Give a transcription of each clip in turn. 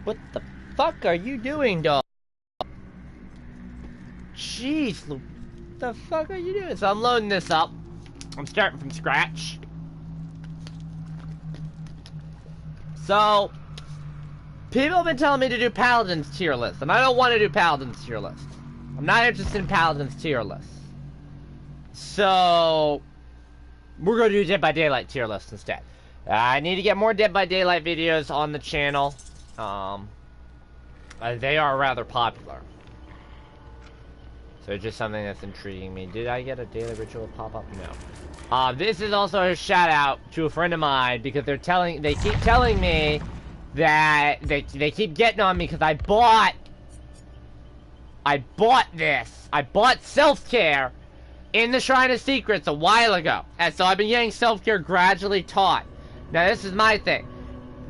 What the fuck are you doing, dog? Jeez, what the fuck are you doing? So I'm loading this up. I'm starting from scratch. So, people have been telling me to do Paladin's tier list, and I don't want to do Paladin's tier list. I'm not interested in Paladin's tier list. So, we're going to do Dead by Daylight tier list instead. I need to get more Dead by Daylight videos on the channel. They are rather popular. So it's just something that's intriguing me. Did I get a daily ritual pop-up? No. This is also a shout out to a friend of mine because they keep telling me that they keep getting on me because I bought this. I bought self-care in the Shrine of Secrets a while ago. And so I've been getting self-care gradually taught. Now this is my thing.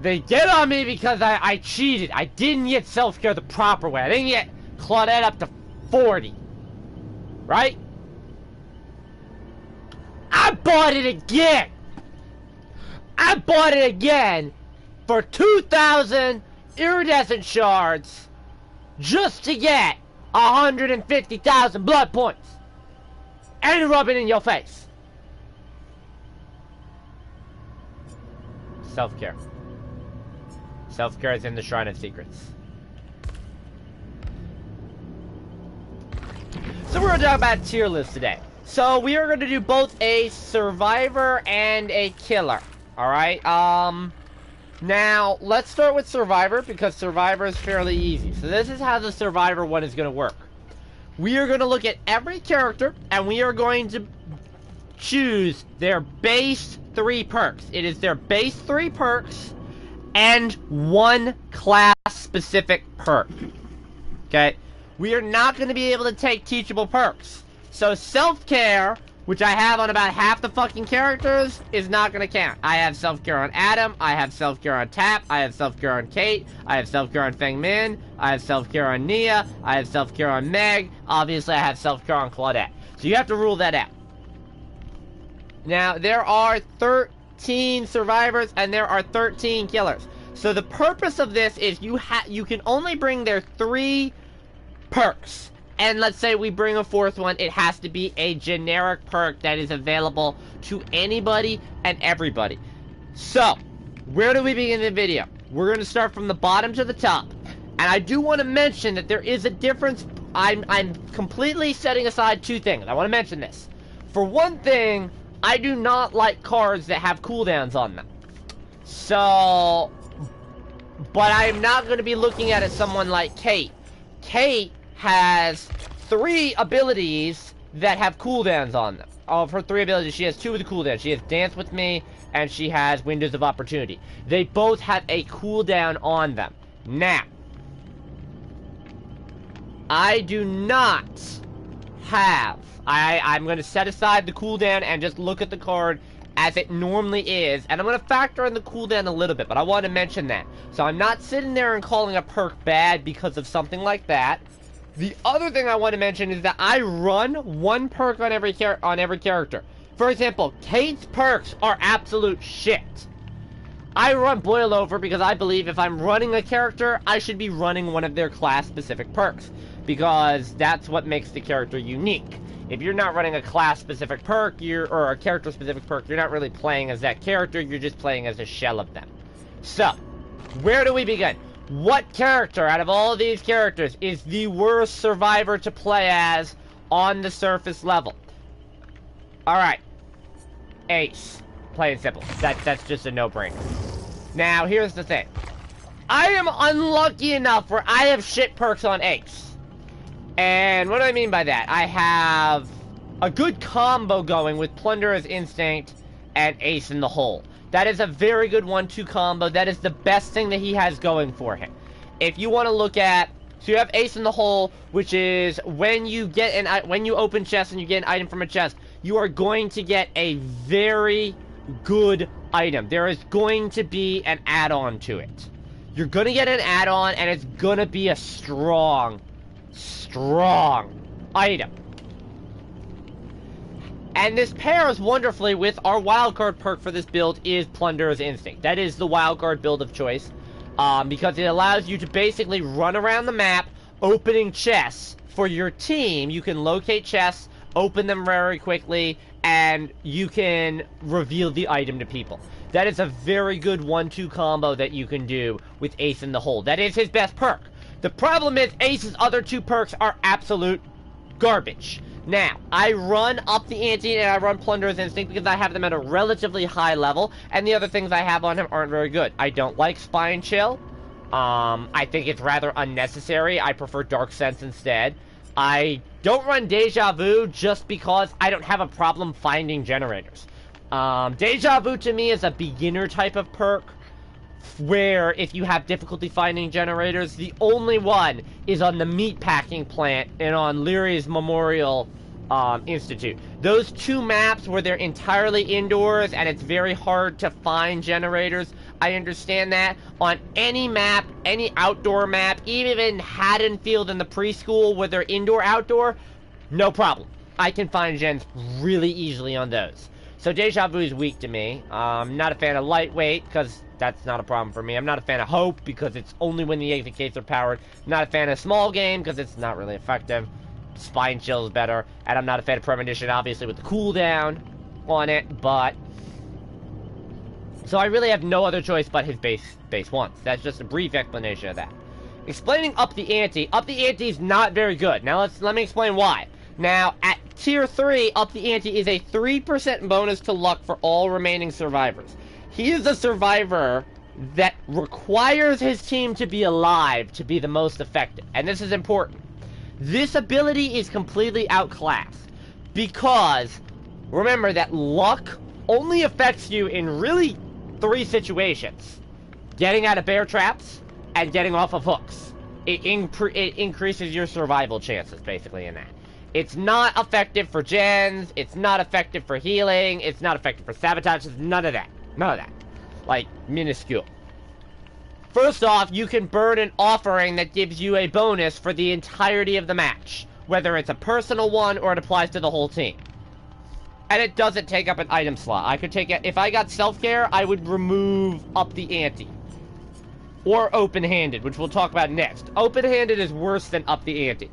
They get on me because I cheated. I didn't get self-care the proper way. I didn't get Claudette up to 40. Right? I bought it again! I bought it again for 2,000 iridescent shards just to get 150,000 blood points and rub it in your face. Self-care. Self-care is in the Shrine of Secrets. So we're going to talk about tier lists today. So we are going to do both a survivor and a killer. Alright, now let's start with survivor because survivor is fairly easy. So this is how the survivor one is going to work. We are going to look at every character and we are going to choose their base 3 perks. It is their base 3 perks and 1 class specific perk. Okay? We are not going to be able to take teachable perks. So self-care, which I have on about half the fucking characters, is not going to count. I have self-care on Adam, I have self-care on Tap, I have self-care on Kate, I have self-care on Feng Min, I have self-care on Nia, I have self-care on Meg, obviously I have self-care on Claudette. So you have to rule that out. Now, there are 13 survivors and there are 13 killers. So the purpose of this is you can only bring their 3 perks. And let's say we bring a 4th one, it has to be a generic perk that is available to anybody and everybody. So, where do we begin the video? We're going to start from the bottom to the top. And I do want to mention that there is a difference. I'm completely setting aside 2 things. I want to mention this. For one thing, I do not like cards that have cooldowns on them. So, but I am not going to be looking at it someone like Kate. Kate has 3 abilities that have cooldowns on them. Of her 3 abilities, she has 2 with the cooldown. She has Dance with Me, and she has Windows of Opportunity. They both have a cooldown on them. Now, I do not have... I'm going to set aside the cooldown and just look at the card as it normally is. And I'm going to factor in the cooldown a little bit, but I want to mention that. So I'm not sitting there and calling a perk bad because of something like that. The other thing I want to mention is that I run 1 perk on every character. For example, Kate's perks are absolute shit. I run Boil Over because I believe if I'm running a character, I should be running one of their class-specific perks. Because that's what makes the character unique. If you're not running a class-specific perk, or a character-specific perk, you're not really playing as that character, you're just playing as a shell of them. So, where do we begin? What character out of all of these characters is the worst survivor to play as on the surface level? Alright. Ace. Plain and simple. That's just a no-brainer. Now, here's the thing. I am unlucky enough where I have shit perks on Ace. And what do I mean by that? I have a good combo going with Plunderer's Instinct and Ace in the Hole. That is a very good 1-2 combo. That is the best thing that he has going for him. If you want to look at... So you have Ace in the Hole, which is when you open chests and you get an item from a chest, you are going to get a very good item. There is going to be an add-on to it. You're going to get an add-on, and it's going to be a strong item. And this pairs wonderfully with our wildcard perk for this build is Plunderer's Instinct. That is the wildcard build of choice. because it allows you to basically run around the map opening chests for your team. You can locate chests, open them very quickly, and you can reveal the item to people. That is a very good 1-2 combo that you can do with Ace in the Hole. That is his best perk. The problem is Ace's other 2 perks are absolute garbage. Now, I run up the ante and I run Plunderer's Instinct because I have them at a relatively high level, and the other things I have on him aren't very good. I don't like Spine Chill. I think it's rather unnecessary. I prefer Dark Sense instead. I don't run Deja Vu just because I don't have a problem finding generators. Deja Vu to me is a beginner type of perk, where if you have difficulty finding generators, the only one is on the meatpacking plant and on Leary's Memorial Institute. Those 2 maps where they're entirely indoors and it's very hard to find generators, I understand that. On any map, any outdoor map, even Haddonfield in the preschool where they're indoor-outdoor, no problem. I can find gens really easily on those. So Deja Vu is weak to me. I'm not a fan of Lightweight, because that's not a problem for me. I'm not a fan of Hope, because it's only when the AVKs are powered. I'm not a fan of Small Game, because it's not really effective. Spine Chill is better. And I'm not a fan of Premonition, obviously, with the cooldown on it, but... So I really have no other choice but his base ones. That's just a brief explanation of that. Explaining Up the Ante. Up the Ante is not very good. Now let me explain why. Now, at Tier 3, Up the Ante is a 3% bonus to luck for all remaining survivors. He is a survivor that requires his team to be alive to be the most effective. And this is important. This ability is completely outclassed. Because, remember that luck only affects you in really 3 situations. Getting out of bear traps, and getting off of hooks. It increases your survival chances, basically, in that. It's not effective for gens, it's not effective for healing, it's not effective for sabotage, it's none of that. None of that. Like, minuscule. First off, you can burn an offering that gives you a bonus for the entirety of the match. Whether it's a personal one or it applies to the whole team. And it doesn't take up an item slot. I could take it, if I got self-care, I would remove Up the Ante. Or Open-Handed, which we'll talk about next. Open-Handed is worse than Up the Ante.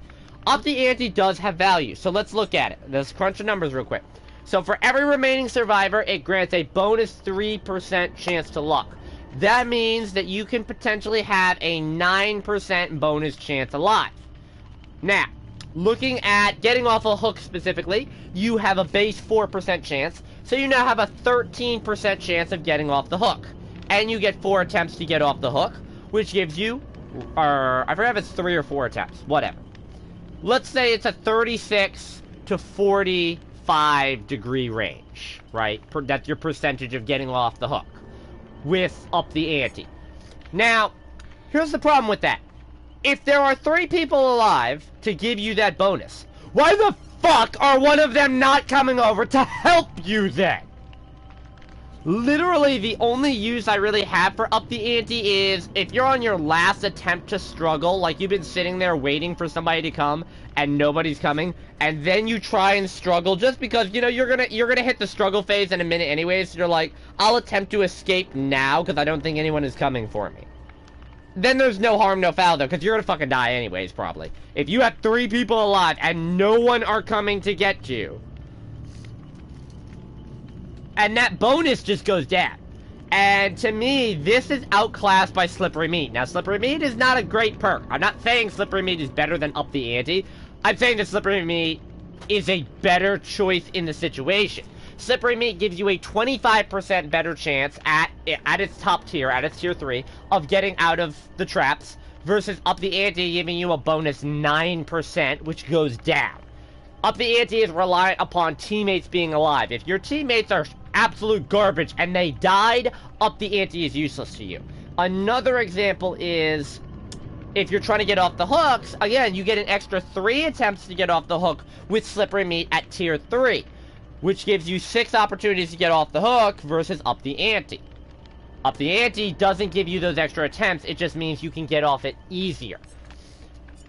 Up the Ante does have value, so let's look at it. Let's crunch the numbers real quick. So for every remaining survivor, it grants a bonus 3% chance to luck. That means that you can potentially have a 9% bonus chance alive. Now, looking at getting off a hook specifically, you have a base 4% chance, so you now have a 13% chance of getting off the hook. And you get 4 attempts to get off the hook, which gives you, I forget if it's 3 or 4 attempts, whatever. Let's say it's a 36 to 45 degree range, right? That's your percentage of getting off the hook with Up the Ante. Now, here's the problem with that. If there are 3 people alive to give you that bonus, why the fuck are one of them not coming over to help you then? Literally, the only use I really have for Up the Ante is if you're on your last attempt to struggle, like you've been sitting there waiting for somebody to come and nobody's coming, and then you try and struggle just because, you know, you're gonna hit the struggle phase in a minute anyways, so you're like, I'll attempt to escape now because I don't think anyone is coming for me. Then there's no harm, no foul, though, because you're gonna fucking die anyways, probably. If you have 3 people alive and no one are coming to get you, and that bonus just goes down. And to me, this is outclassed by Slippery Meat. Now, Slippery Meat is not a great perk. I'm not saying Slippery Meat is better than Up the Ante. I'm saying that Slippery Meat is a better choice in the situation. Slippery Meat gives you a 25% better chance at its top tier, at its tier 3, of getting out of the traps, versus Up the Ante giving you a bonus 9%, which goes down. Up the Ante is reliant upon teammates being alive. If your teammates are absolute garbage and they died, Up the Ante is useless to you. Another example is if you're trying to get off the hooks, again, you get an extra 3 attempts to get off the hook with Slippery Meat at tier 3, which gives you 6 opportunities to get off the hook versus Up the Ante. Up the Ante doesn't give you those extra attempts, it just means you can get off it easier.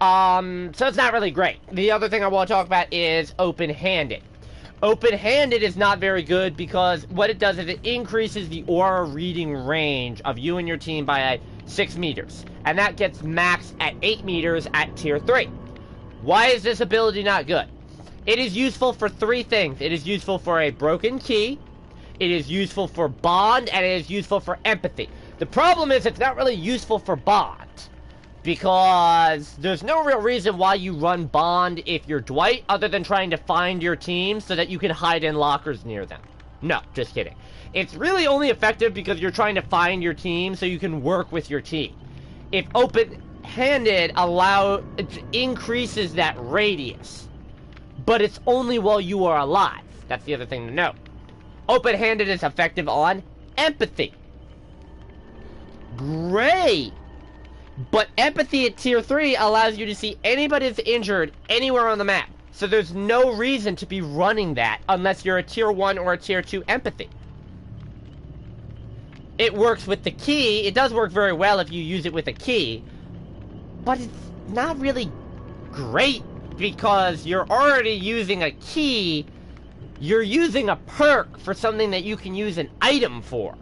So it's not really great. The other thing I want to talk about is Open-Handed. Open-Handed is not very good because what it does is it increases the aura reading range of you and your team by 6 meters. And that gets maxed at 8 meters at tier 3. Why is this ability not good? It is useful for 3 things. It is useful for a broken key, it is useful for bond, and it is useful for empathy. The problem is it's not really useful for bond, because there's no real reason why you run bond if you're Dwight, other than trying to find your team so that you can hide in lockers near them. No, just kidding. It's really only effective because you're trying to find your team so you can work with your team. If open-handed it increases that radius, but it's only while you are alive. That's the other thing to note. Open-handed is effective on empathy. Great! But empathy at tier 3 allows you to see anybody that's injured anywhere on the map. So there's no reason to be running that unless you're a tier 1 or a tier 2 empathy. It works with the key. It does work very well if you use it with a key. But it's not really great because you're already using a key. You're using a perk for something that you can use an item for.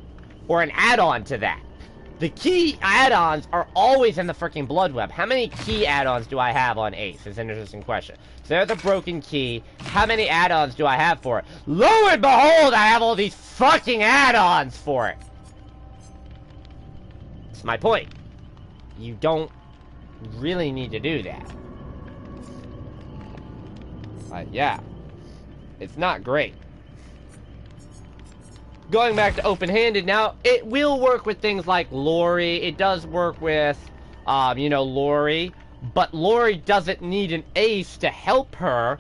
Or an add-on to that. The key add-ons are always in the freaking blood web. How many key add-ons do I have on Ace? It's an interesting question. So there's a broken key. How many add-ons do I have for it? Lo and behold, I have all these fucking add-ons for it. That's my point. You don't really need to do that. But yeah. It's not great. Going back to open-handed now, it will work with things like Lori. It does work with, Lori. But Lori doesn't need an ace to help her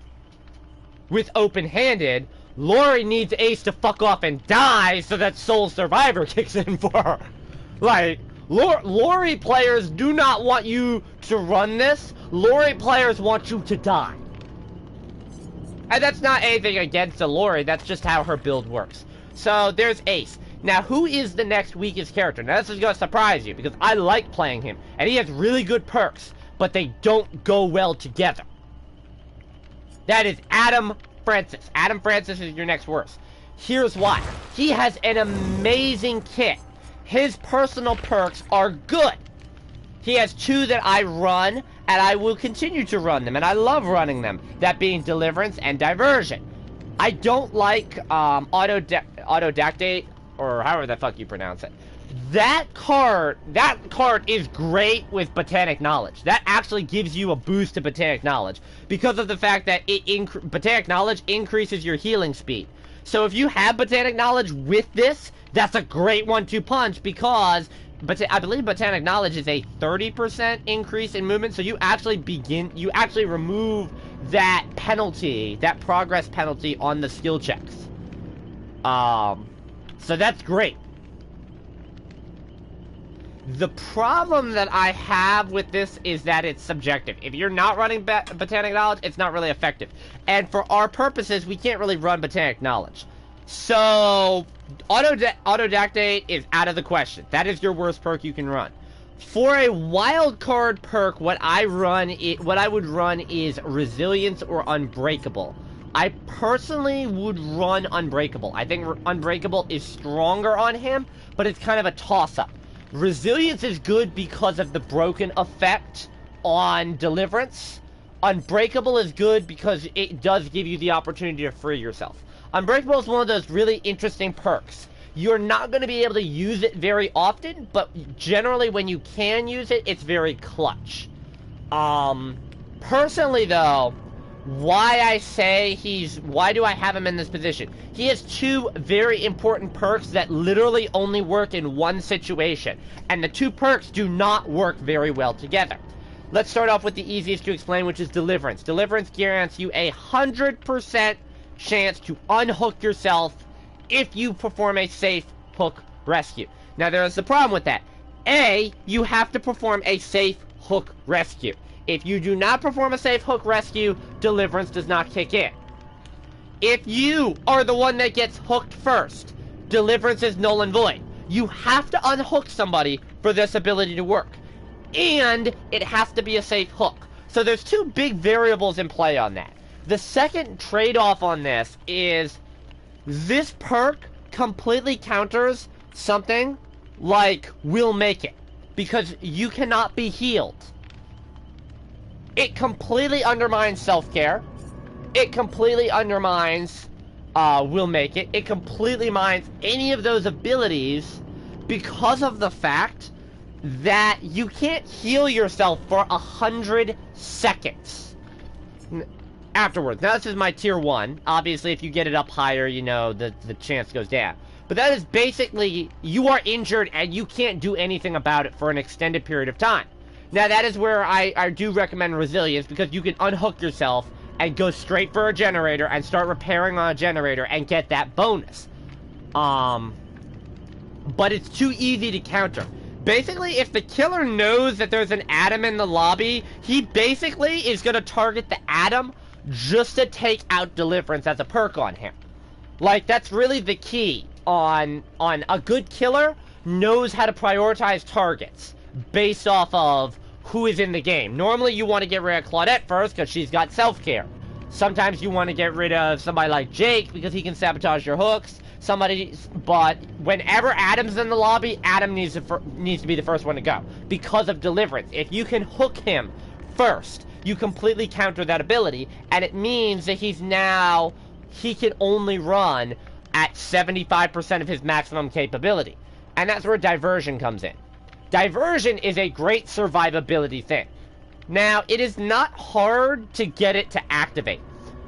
with open-handed. Lori needs Ace to fuck off and die so that Soul Survivor kicks in for her. Like, Lori players do not want you to run this. Lori players want you to die. And that's not anything against the Lori, that's just how her build works. So, there's Ace. Now, who is the next weakest character? Now, this is going to surprise you, because I like playing him. And he has really good perks, but they don't go well together. That is Adam Francis. Adam Francis is your next worst. Here's why. He has an amazing kit. His personal perks are good. He has 2 that I run, and I will continue to run them, and I love running them. That being Deliverance and Diversion. I don't like Autodactate, or however the fuck you pronounce it. That card is great with Botanic Knowledge. That actually gives you a boost to Botanic Knowledge, because of the fact that Botanic Knowledge increases your healing speed. So if you have Botanic Knowledge with this, that's a great 1-2 punch, because I believe Botanic Knowledge is a 30% increase in movement, so you actually remove that penalty, that progress penalty on the skill checks. So that's great. The problem that I have with this is that it's subjective. If you're not running Botanic Knowledge, it's not really effective. And for our purposes, we can't really run Botanic Knowledge. So, Autodactate is out of the question. That is your worst perk you can run. For a wild card perk, what I would run is Resilience or Unbreakable. I personally would run Unbreakable. I think Unbreakable is stronger on him, but it's kind of a toss-up. Resilience is good because of the broken effect on Deliverance. Unbreakable is good because it does give you the opportunity to free yourself. Unbreakable is one of those really interesting perks. You're not going to be able to use it very often, but generally when you can use it, it's very clutch. Personally though, why do I have him in this position? He has 2 very important perks that literally only work in one situation, and the 2 perks do not work very well together. Let's start off with the easiest to explain, which is Deliverance. Deliverance guarantees you 100% chance to unhook yourself if you perform a safe hook rescue. Now there is the problem with that. A, you have to perform a safe hook rescue. If you do not perform a safe hook rescue, Deliverance does not kick in. If you are the one that gets hooked first, Deliverance is null and void. You have to unhook somebody for this ability to work. And it has to be a safe hook. So there's 2 big variables in play on that. The second trade-off on this is this perk completely counters something like We'll Make It. because you cannot be healed. It completely undermines self-care. It completely undermines will make it. It completely mines any of those abilities because of the fact that you can't heal yourself for 100 seconds afterwards. Now, this is my tier 1. Obviously, if you get it up higher, you know, the chance goes down. But that is basically, you are injured and you can't do anything about it for an extended period of time. Now, that is where I do recommend resilience, because you can unhook yourself and go straight for a generator and start repairing on a generator and get that bonus. But it's too easy to counter. Basically, if the killer knows that there's an Adam in the lobby, he basically is going to target the Adam just to take out Deliverance as a perk on him. Like, that's really the key on a good killer knows how to prioritize targets based off of who is in the game. Normally, you want to get rid of Claudette first because she's got self-care. Sometimes you want to get rid of somebody like Jake because he can sabotage your hooks. But whenever Adam's in the lobby, Adam needs to be the first one to go because of Deliverance. If you can hook him first, you completely counter that ability, and it means that he can only run at 75% of his maximum capability. And that's where Diversion comes in. Diversion is a great survivability thing. Now, it is not hard to get it to activate.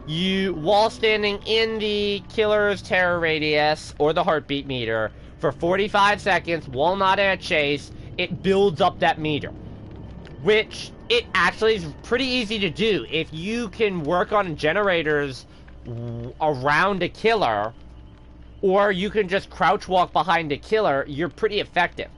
While standing in the killer's terror radius or the heartbeat meter for 45 seconds while not in a chase, it builds up that meter. Which, it actually is pretty easy to do. If you can work on generators around a killer, or you can just crouch walk behind a killer, you're pretty effective.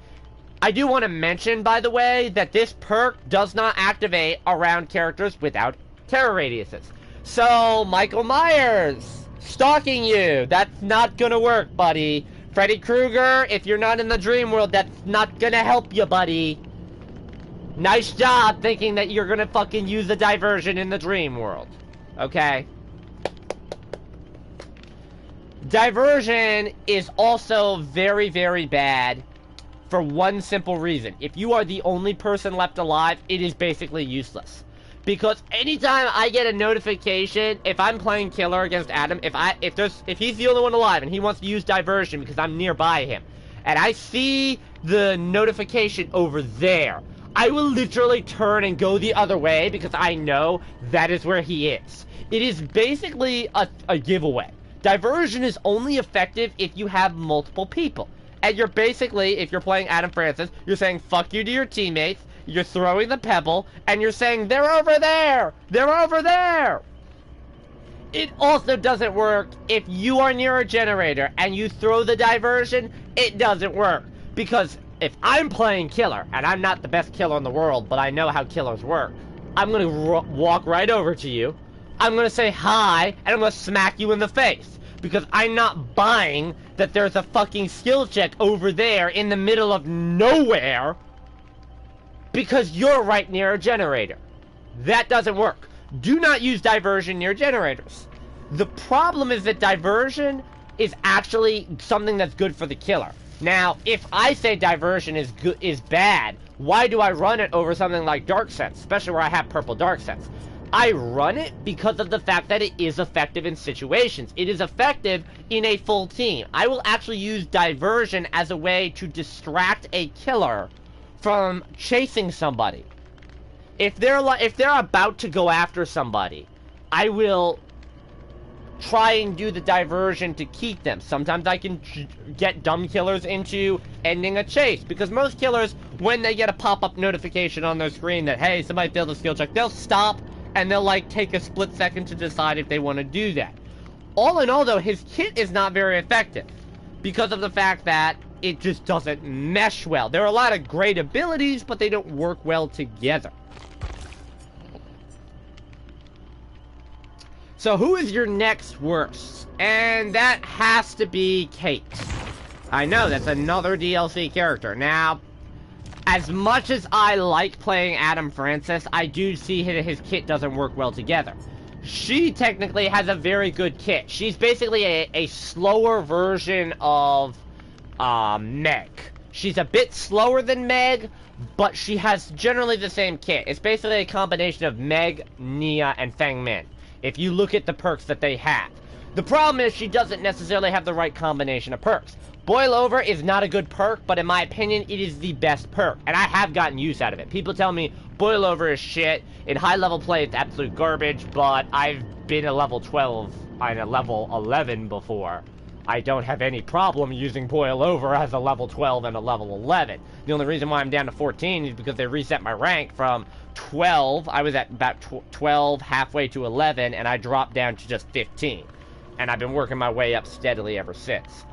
I do want to mention, by the way, that this perk does not activate around characters without terror radiuses. So, Michael Myers, stalking you, that's not gonna work, buddy. Freddy Krueger, if you're not in the dream world, that's not gonna help you, buddy. Nice job thinking that you're gonna fucking use a diversion in the dream world. Okay? Diversion is also very, very bad for one simple reason. If you are the only person left alive, it is basically useless. Because anytime I get a notification, if I'm playing killer against Adam, if he's the only one alive and he wants to use diversion because I'm nearby him, and I see the notification over there, I will literally turn and go the other way because I know that is where he is. It is basically a giveaway. Diversion is only effective if you have multiple people. And you're basically, if you're playing Adam Francis, you're saying fuck you to your teammates, you're throwing the pebble, and you're saying, they're over there! They're over there! It also doesn't work if you are near a generator and you throw the diversion, it doesn't work. Because if I'm playing killer, and I'm not the best killer in the world, but I know how killers work, I'm gonna walk right over to you, I'm gonna say hi, and I'm gonna smack you in the face. Because I'm not buying that there's a fucking skill check over there in the middle of nowhere because you're right near a generator. That doesn't work. Do not use diversion near generators. The problem is that diversion is actually something that's good for the killer. Now, if I say diversion is bad, why do I run it over something like Dark Sense, especially where I have purple Dark Sense? I run it because of the fact that it is effective in situations. It is effective in a full team. I will actually use diversion as a way to distract a killer from chasing somebody. If they're about to go after somebody, I will try and do the diversion to keep them. Sometimes I can get dumb killers into ending a chase, because most killers, when they get a pop-up notification on their screen that, hey, somebody failed a skill check, they'll stop and they'll like take a split second to decide if they want to do that. All in all, though, his kit is not very effective because of the fact that it just doesn't mesh well. There are a lot of great abilities, but they don't work well together. So who is your next worst? And that has to be Kate. I know, that's another DLC character. Now, as much as I like playing Adam Francis, I do see his kit doesn't work well together. She technically has a very good kit. She's basically a slower version of Meg. She's a bit slower than Meg, but she has generally the same kit. It's basically a combination of Meg, Nia, and Feng Min, if you look at the perks that they have. The problem is she doesn't necessarily have the right combination of perks. Boil Over is not a good perk, but in my opinion, it is the best perk, and I have gotten use out of it. People tell me Boil Over is shit. In high-level play, it's absolute garbage, but I've been a level 12 and a level 11 before. I don't have any problem using Boil Over as a level 12 and a level 11. The only reason why I'm down to 14 is because they reset my rank from 12. I was at about 12, halfway to 11, and I dropped down to just 15. And I've been working my way up steadily ever since.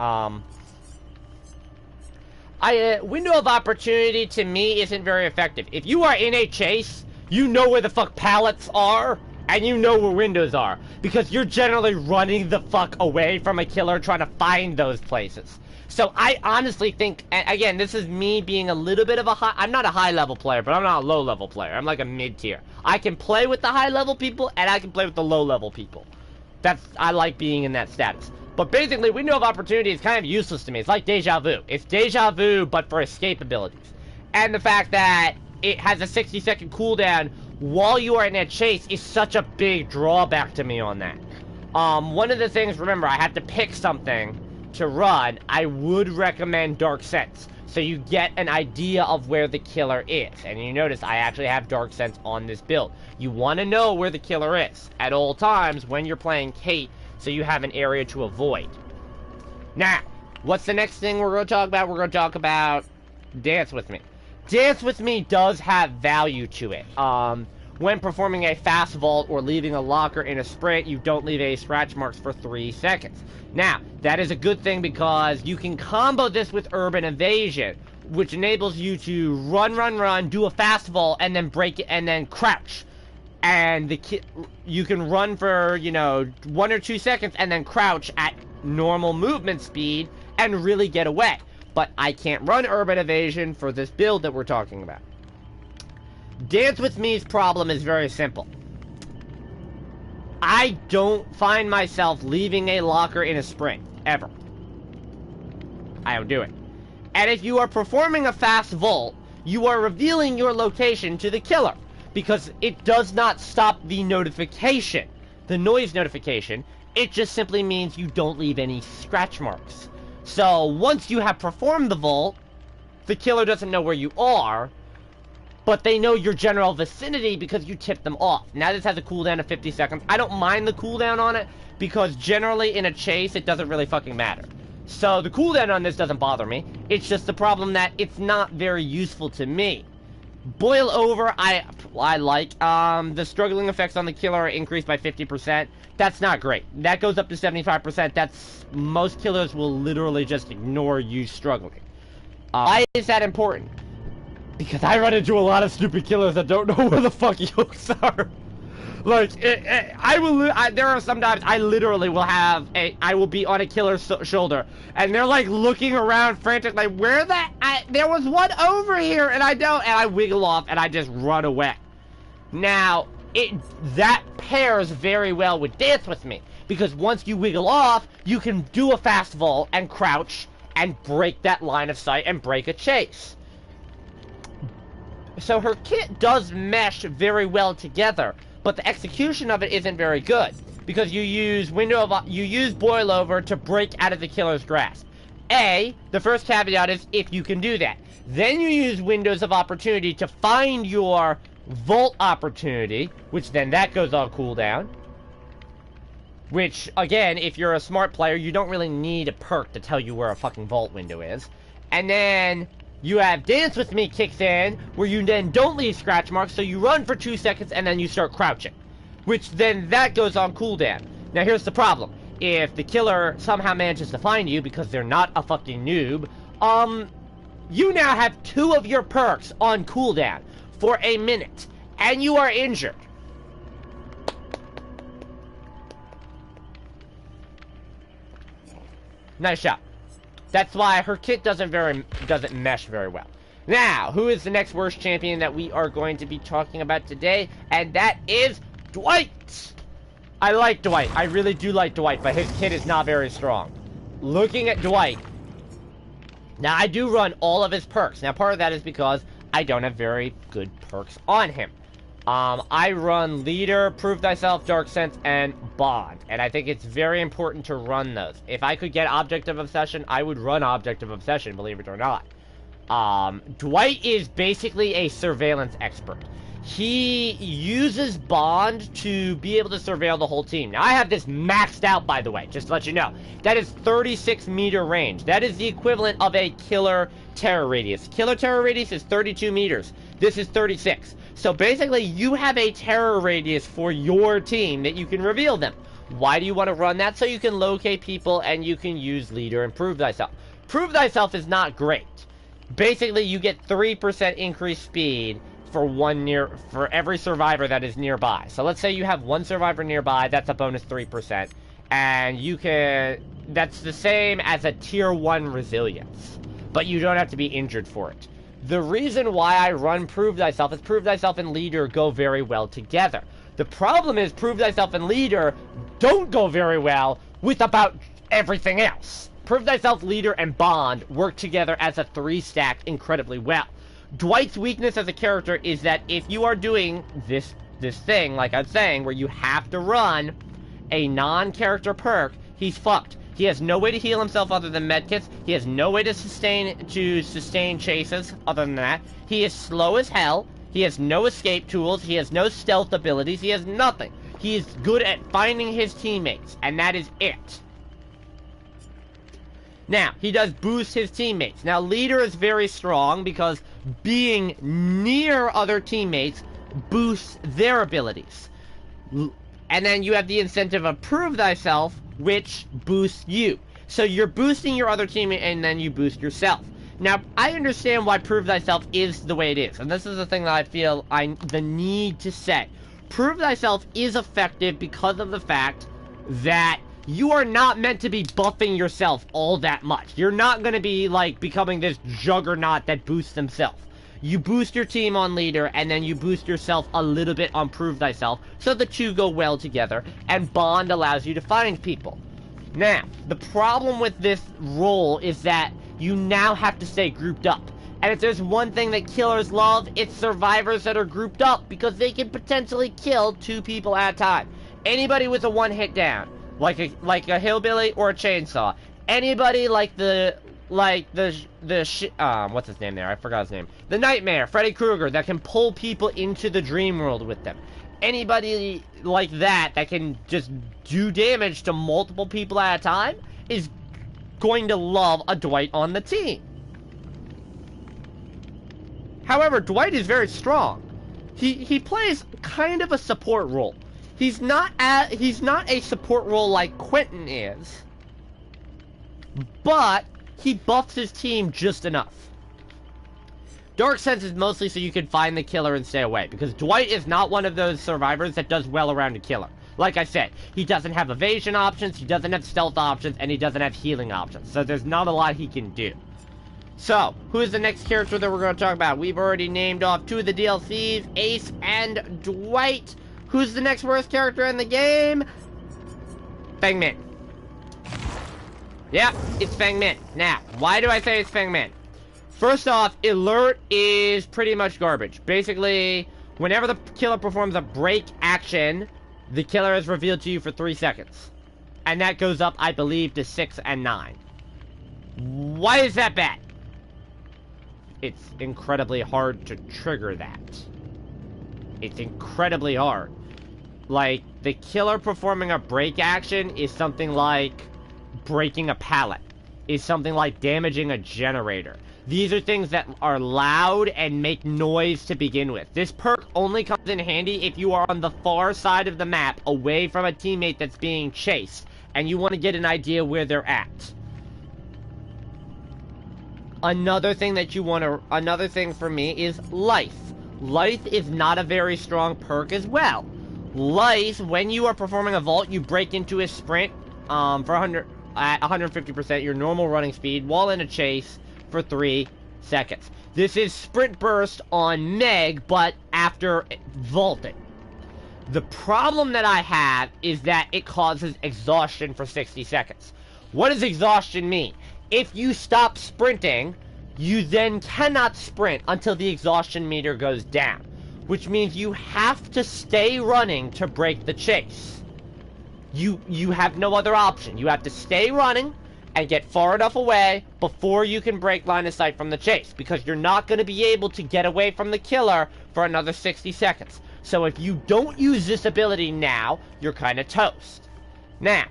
Window of opportunity to me isn't very effective. If you are in a chase, you know where the fuck pallets are, and you know where windows are, because you're generally running the fuck away from a killer trying to find those places. So I honestly think, and again, this is me being a little bit of a I'm not a high-level player, but I'm not a low-level player. I'm like a mid-tier. I can play with the high-level people, and I can play with the low-level people. I like being in that status. But basically, window of opportunity is kind of useless to me. It's like deja vu. It's deja vu, but for escape abilities. And the fact that it has a 60-second cooldown while you are in a chase is such a big drawback to me on that. One of the things, remember, I have to pick something to run. I would recommend Dark Sense, so you get an idea of where the killer is. And you notice I actually have Dark Sense on this build. You want to know where the killer is at all times when you're playing Kate, so you have an area to avoid. Now, what's the next thing we're going to talk about? We're going to talk about Dance With Me. Dance With Me does have value to it. When performing a fast vault or leaving a locker in a sprint, you don't leave any scratch marks for 3 seconds. Now, that is a good thing because you can combo this with Urban Evasion, which enables you to run, do a fast vault, and then break it, and then crouch. And you can run for, 1 or 2 seconds and then crouch at normal movement speed and really get away. But I can't run Urban Evasion for this build that we're talking about. Dance With Me's problem is very simple. I don't find myself leaving a locker in a sprint, ever. I don't do it. And if you are performing a fast vault, you are revealing your location to the killer, because it does not stop the notification, the noise notification. It just simply means you don't leave any scratch marks. So once you have performed the vault, the killer doesn't know where you are, but they know your general vicinity because you tipped them off. Now this has a cooldown of 50 seconds. I don't mind the cooldown on it, because generally in a chase, it doesn't really fucking matter. So the cooldown on this doesn't bother me. It's just the problem that it's not very useful to me. Boil Over, I like. The struggling effects on the killer are increased by 50%. That's not great. That goes up to 75%. Most killers will literally just ignore you struggling. Why is that important? Because I run into a lot of stupid killers that don't know where the fuck hooks are. Like, there are sometimes I literally will have I will be on a killer's shoulder, and they're like looking around frantically, there was one over here, and I wiggle off, and I just run away. Now, that pairs very well with Dance With Me, because once you wiggle off, you can do a fast vault and crouch, and break that line of sight, and break a chase. So her kit does mesh very well together, but the execution of it isn't very good, because you use Boil Over to break out of the killer's grasp. The first caveat is if you can do that. Then you use Windows of Opportunity to find your vault opportunity, which then that goes on cooldown. Which, again, if you're a smart player, you don't really need a perk to tell you where a fucking vault window is. And then you have Dance With Me kicks in, where you then don't leave scratch marks, so you run for 2 seconds and then you start crouching. Which then that goes on cooldown. Now here's the problem. If the killer somehow manages to find you because they're not a fucking noob, you now have 2 of your perks on cooldown for a minute, and you are injured. Nice shot. That's why her kit doesn't mesh very well. Now, who is the next worst champion that we are going to be talking about today? And that is Dwight. I like Dwight. I really do like Dwight, but his kit is not very strong. Looking at Dwight, now I do run all of his perks. Now, part of that is because I don't have very good perks on him. I run Leader, Prove Thyself, Dark Sense, and Bond. And I think it's very important to run those. If I could get Object of Obsession, I would run Object of Obsession, believe it or not. Dwight is basically a surveillance expert. He uses Bond to be able to surveil the whole team. Now, I have this maxed out, by the way, just to let you know. That is 36-meter range. That is the equivalent of a killer terror radius. Killer terror radius is 32 meters. This is 36. So basically, you have a terror radius for your team that you can reveal them. Why do you want to run that? So you can locate people and you can use Leader and Prove Thyself. Prove Thyself is not great. Basically, you get 3% increased speed for every survivor that is nearby. So let's say you have one survivor nearby, that's a bonus 3%. And that's the same as a tier 1 resilience. But you don't have to be injured for it. The reason why I run Prove Thyself is Prove Thyself and Leader go very well together. The problem is Prove Thyself and Leader don't go very well with about everything else. Prove Thyself, Leader, and Bond work together as a 3-stack incredibly well. Dwight's weakness as a character is that if you are doing this thing, like I'm saying, where you have to run a non-character perk, he's fucked. He has no way to heal himself other than medkits. He has no way to sustain chases other than that. He is slow as hell. He has no escape tools. He has no stealth abilities. He has nothing. He is good at finding his teammates, and that is it. Now, he does boost his teammates. Now, Leader is very strong because being near other teammates boosts their abilities. And then you have the incentive of Prove Thyself, which boosts you. So you're boosting your other teammate, and then you boost yourself. Now, I understand why Prove Thyself is the way it is. And this is the thing that I feel the need to say. Prove Thyself is effective because of the fact that you are not meant to be buffing yourself all that much. You're not going to be, like, becoming this juggernaut that boosts himself. You boost your team on Leader, and then you boost yourself a little bit on Prove Thyself, so the two go well together, and Bond allows you to find people. Now, the problem with this role is that you now have to stay grouped up. And if there's one thing that killers love, it's survivors that are grouped up, because they can potentially kill 2 people at a time. Anybody with a one-hit down. Like a hillbilly or a chainsaw. Anybody like what's his name there? I forgot his name. The Nightmare, Freddy Krueger, that can pull people into the dream world with them. Anybody like that can just do damage to multiple people at a time is going to love a Dwight on the team. However, Dwight is very strong. He plays kind of a support role. He's not a support role like Quentin is, but he buffs his team just enough. Dark Sense is mostly so you can find the killer and stay away, because Dwight is not one of those survivors that does well around a killer. Like I said, he doesn't have evasion options, he doesn't have stealth options, and he doesn't have healing options, so there's not a lot he can do. So, who is the next character that we're going to talk about? We've already named off 2 of the DLCs, Ace and Dwight. Who's the next worst character in the game? Feng Min. Yeah, it's Feng Min. Now, why do I say it's Feng Min? First off, Alert is pretty much garbage. Basically, whenever the killer performs a break action, the killer is revealed to you for 3 seconds. And that goes up, I believe, to 6 and 9. Why is that bad? It's incredibly hard to trigger that. It's incredibly hard. Like, the killer performing a break action is something like breaking a pallet. Is something like damaging a generator. These are things that are loud and make noise to begin with. This perk only comes in handy if you are on the far side of the map, away from a teammate that's being chased, and you want to get an idea where they're at. Another thing for me is Life. Life is not a very strong perk as well. Life, when you are performing a vault, you break into a sprint at 150%, your normal running speed, while in a chase for 3 seconds. This is sprint burst on Meg, but after vaulting. The problem that I have is that it causes exhaustion for 60 seconds. What does exhaustion mean? If you stop sprinting, you then cannot sprint until the exhaustion meter goes down, which means you have to stay running to break the chase. You have no other option. You have to stay running and get far enough away before you can break line of sight from the chase, because you're not going to be able to get away from the killer for another 60 seconds. So if you don't use this ability now, you're kind of toast. Now,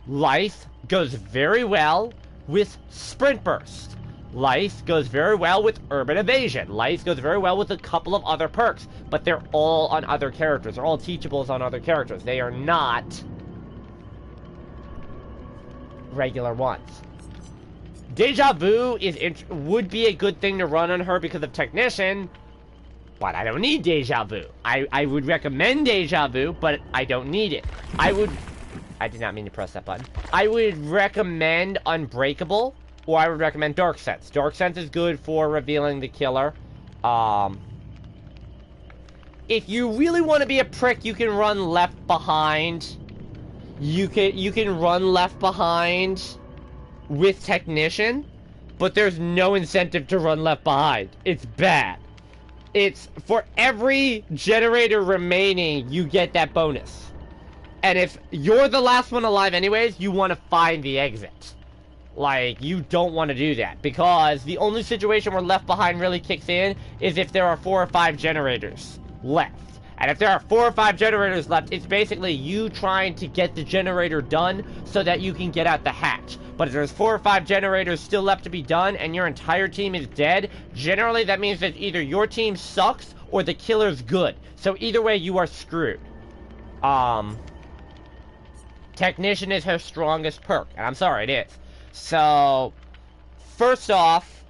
life goes very well with Sprint Burst. Life goes very well with Urban Evasion. Life goes very well with a couple of other perks, but they're all on other characters. They're all teachables on other characters. They are not regular ones. Deja Vu would be a good thing to run on her because of Technician, but I don't need Deja Vu. I would recommend Deja Vu, but I don't need it. I did not mean to press that button. I would recommend Unbreakable, or I would recommend Dark Sense. Dark Sense is good for revealing the killer. If you really want to be a prick, you can run Left Behind. You can run Left Behind with Technician, but there's no incentive to run Left Behind. It's bad. It's for every generator remaining, you get that bonus. And if you're the last one alive anyways, you want to find the exit. Like, you don't want to do that, because the only situation where Left Behind really kicks in is if there are 4 or 5 generators left. And if there are 4 or 5 generators left, it's basically you trying to get the generator done so that you can get out the hatch. But if there's 4 or 5 generators still left to be done and your entire team is dead, generally that means that either your team sucks or the killer's good. So either way, you are screwed. Technician is her strongest perk, and I'm sorry, it is. So, first off,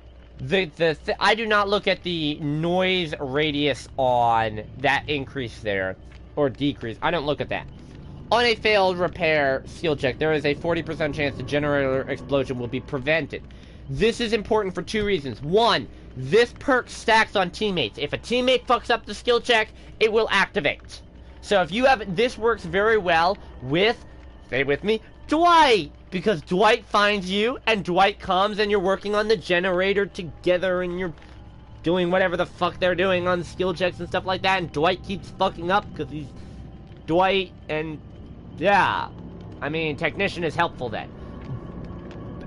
I do not look at the noise radius on that increase there, or decrease. I don't look at that. On a failed repair skill check, there is a 40% chance the generator explosion will be prevented. This is important for 2 reasons. 1, this perk stacks on teammates. If a teammate fucks up the skill check, it will activate. So if you have, this works very well with, stay with me, Dwight! Because Dwight finds you, and Dwight comes, and you're working on the generator together, and you're doing whatever the fuck they're doing on skill checks and stuff like that, and Dwight keeps fucking up, because he's Dwight, and yeah. I mean, Technician is helpful then.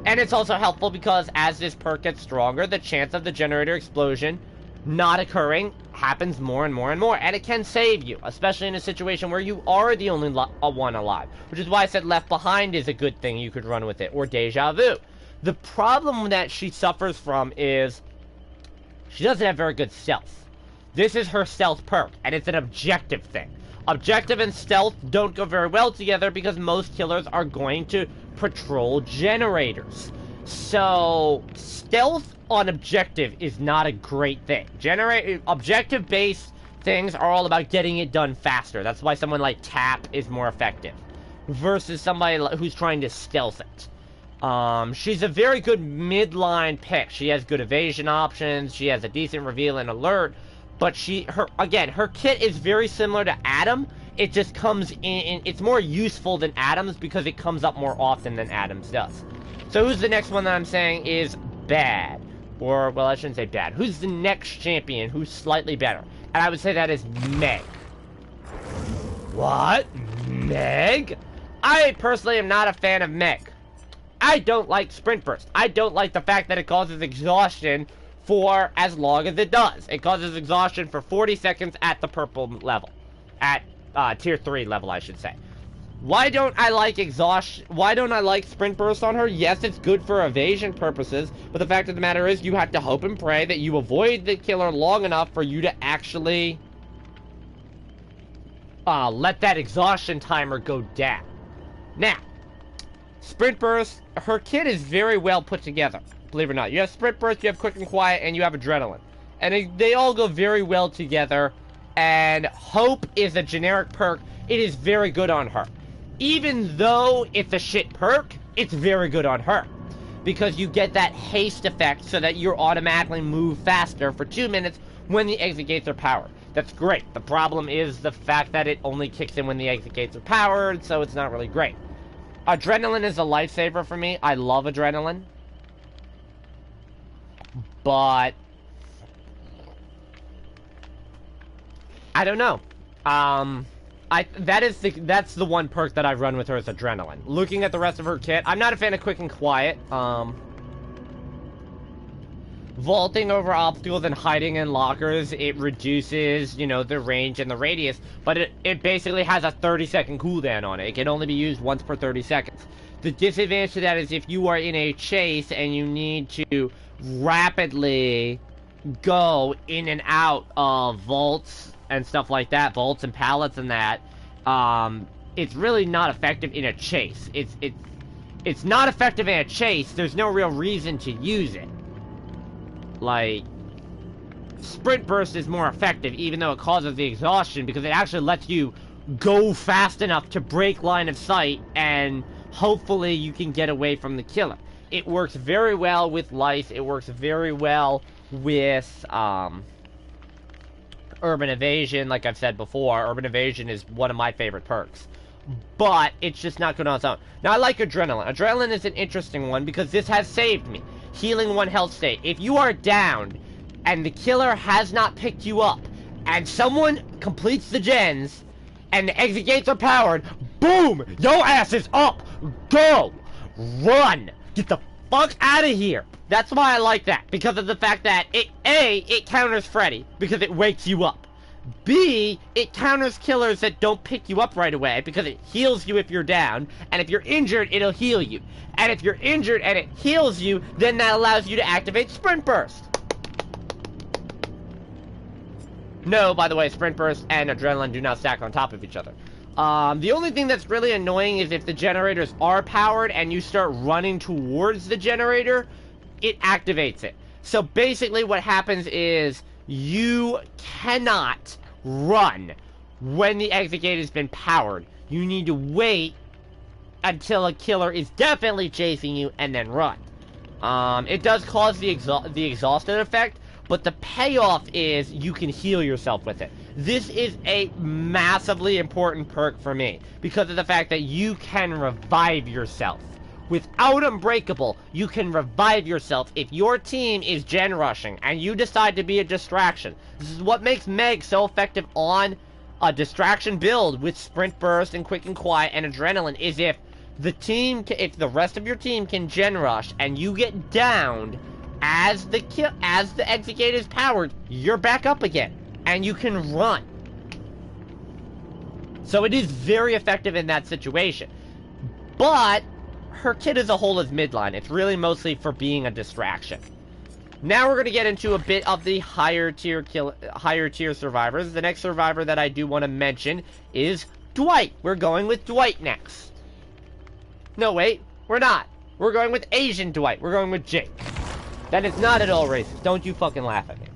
And it's also helpful because as this perk gets stronger, the chance of the generator explosion not occurring happens more and more and more, and it can save you, especially in a situation where you are the only one alive, which is why I said Left Behind is a good thing you could run with it, or Deja Vu. The problem that she suffers from is she doesn't have very good stealth. This is her stealth perk, and it's an objective thing. Objective and stealth don't go very well together because most killers are going to patrol generators. So, stealth on objective is not a great thing. Objective-based things are all about getting it done faster. That's why someone like Tap is more effective versus somebody who's trying to stealth it. She's a very good midline pick. She has good evasion options. She has a decent reveal and alert. But her kit is very similar to Adam. It just comes in, it's more useful than Adam's because it comes up more often than Adam's does. So who's the next one that I'm saying is bad? Or, well, I shouldn't say bad. Who's the next champion who's slightly better? And I would say that is Meg. What? Meg? I personally am not a fan of Meg. I don't like Sprint Burst. I don't like the fact that it causes exhaustion for as long as it does. It causes exhaustion for 40 seconds at the purple level. At tier 3 level, I should say. Why don't I like exhaustion? Why don't I like Sprint Burst on her? Yes, it's good for evasion purposes, but the fact of the matter is you have to hope and pray that you avoid the killer long enough for you to actually let that exhaustion timer go down. Now, Sprint Burst, her kit is very well put together. Believe it or not. You have Sprint Burst, you have Quick and Quiet, and you have Adrenaline. And they all go very well together. And Hope is a generic perk. It is very good on her. Even though it's a shit perk, it's very good on her. Because you get that haste effect so that you automatically move faster for 2 minutes when the exit gates are powered. That's great. The problem is the fact that it only kicks in when the exit gates are powered, so it's not really great. Adrenaline is a lifesaver for me. I love Adrenaline. But I don't know. That's the one perk that I've run with her is Adrenaline. Looking at the rest of her kit, I'm not a fan of Quick and Quiet. Vaulting over obstacles and hiding in lockers, it reduces, you know, the range and the radius, but it basically has a 30-second cooldown on it. It can only be used once per 30 seconds. The disadvantage to that is if you are in a chase and you need to rapidly go in and out of vaults and stuff like that, vaults and pallets and that, it's really not effective in a chase. It's not effective in a chase. There's no real reason to use it. Like, Sprint Burst is more effective, even though it causes the exhaustion, because it actually lets you go fast enough to break line of sight, and hopefully you can get away from the killer. It works very well with Lice. It works very well with, Urban Evasion, like I've said before. Urban Evasion is one of my favorite perks. But it's just not good on its own. Now, I like Adrenaline. Adrenaline is an interesting one because this has saved me. Healing 1 health state. If you are down and the killer has not picked you up and someone completes the gens and the exit gates are powered, boom! Your ass is up! Go! Run! Get the fuck out of here! That's why I like that. Because of the fact that it counters Freddy because it wakes you up. B, it counters killers that don't pick you up right away because it heals you if you're down, and if you're injured, it'll heal you. And if you're injured and it heals you, then that allows you to activate Sprint Burst. No, by the way, Sprint Burst and Adrenaline do not stack on top of each other. The only thing that's really annoying is if the generators are powered and you start running towards the generator, it activates it. So basically what happens is you cannot run when the exit gate has been powered. You need to wait until a killer is definitely chasing you and then run. It does cause the exhausted effect, but the payoff is you can heal yourself with it. This is a massively important perk for me because of the fact that you can revive yourself. Without Unbreakable, you can revive yourself if your team is gen rushing and you decide to be a distraction. This is what makes Meg so effective on a distraction build with Sprint Burst and Quick and Quiet and Adrenaline, is if the rest of your team can gen rush and you get downed as the exit gate is powered, you're back up again and you can run. So it is very effective in that situation. But her kit as a whole is midline. It's really mostly for being a distraction. Now we're going to get into a bit of the higher tier survivors. The next survivor that I do want to mention is Dwight. We're going with Dwight next. No, wait, we're not. We're going with Asian Dwight. We're going with Jake. That is not at all racist. Don't you fucking laugh at me.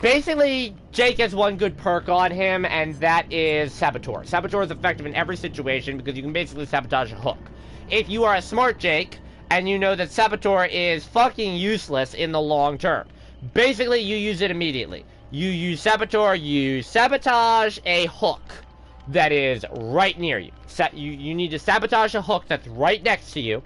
Basically, Jake has one good perk on him, and that is Saboteur. Saboteur is effective in every situation because you can basically sabotage a hook. If you are a smart Jake, and you know that Saboteur is fucking useless in the long term, basically you use it immediately. You use Saboteur, you sabotage a hook that is right near you. You need to sabotage a hook that's right next to you,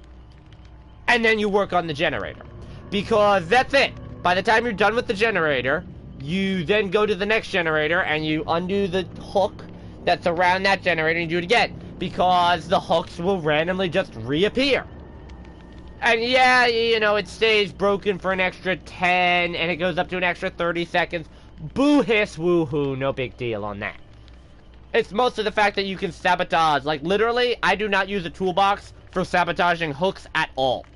and then you work on the generator. Because that's it. By the time you're done with the generator, you then go to the next generator, and you undo the hook that's around that generator, and you do it again. Because the hooks will randomly just reappear. And yeah, you know, it stays broken for an extra 10, and it goes up to an extra 30 seconds. Boo hiss woohoo, no big deal on that. It's mostly the fact that you can sabotage. Like, literally, I do not use a toolbox for sabotaging hooks at all.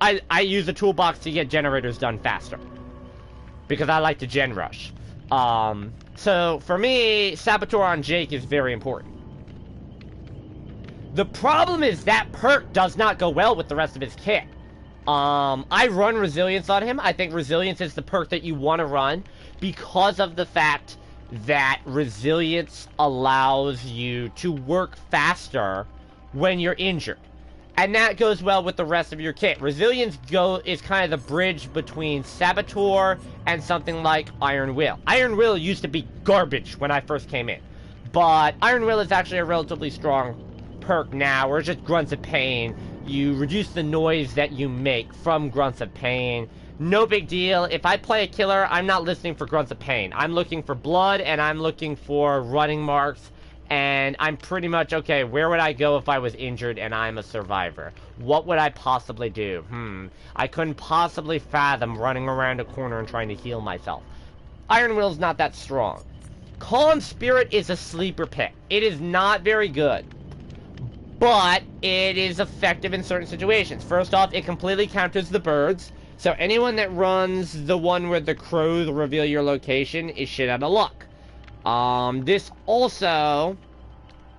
I use a toolbox to get generators done faster. Because I like to gen rush. So, for me, Saboteur on Jake is very important. The problem is that perk does not go well with the rest of his kit. I run Resilience on him. I think Resilience is the perk that you want to run because of the fact that Resilience allows you to work faster when you're injured. And that goes well with the rest of your kit. Resilience is kind of the bridge between Saboteur and something like Iron Will. Iron Will used to be garbage when I first came in. But Iron Will is actually a relatively strong perk now, where it's just Grunts of Pain. You reduce the noise that you make from Grunts of Pain, no big deal. If I play a killer, I'm not listening for grunts of pain. I'm looking for blood, and I'm looking for running marks, and I'm pretty much, okay, where would I go if I was injured and I'm a survivor? What would I possibly do? I couldn't possibly fathom running around a corner and trying to heal myself. Iron Will's not that strong. Calm Spirit is a sleeper pick. It is not very good, but it is effective in certain situations. First off, it completely counters the birds, so anyone that runs the one where the crows reveal your location is shit out of luck. This also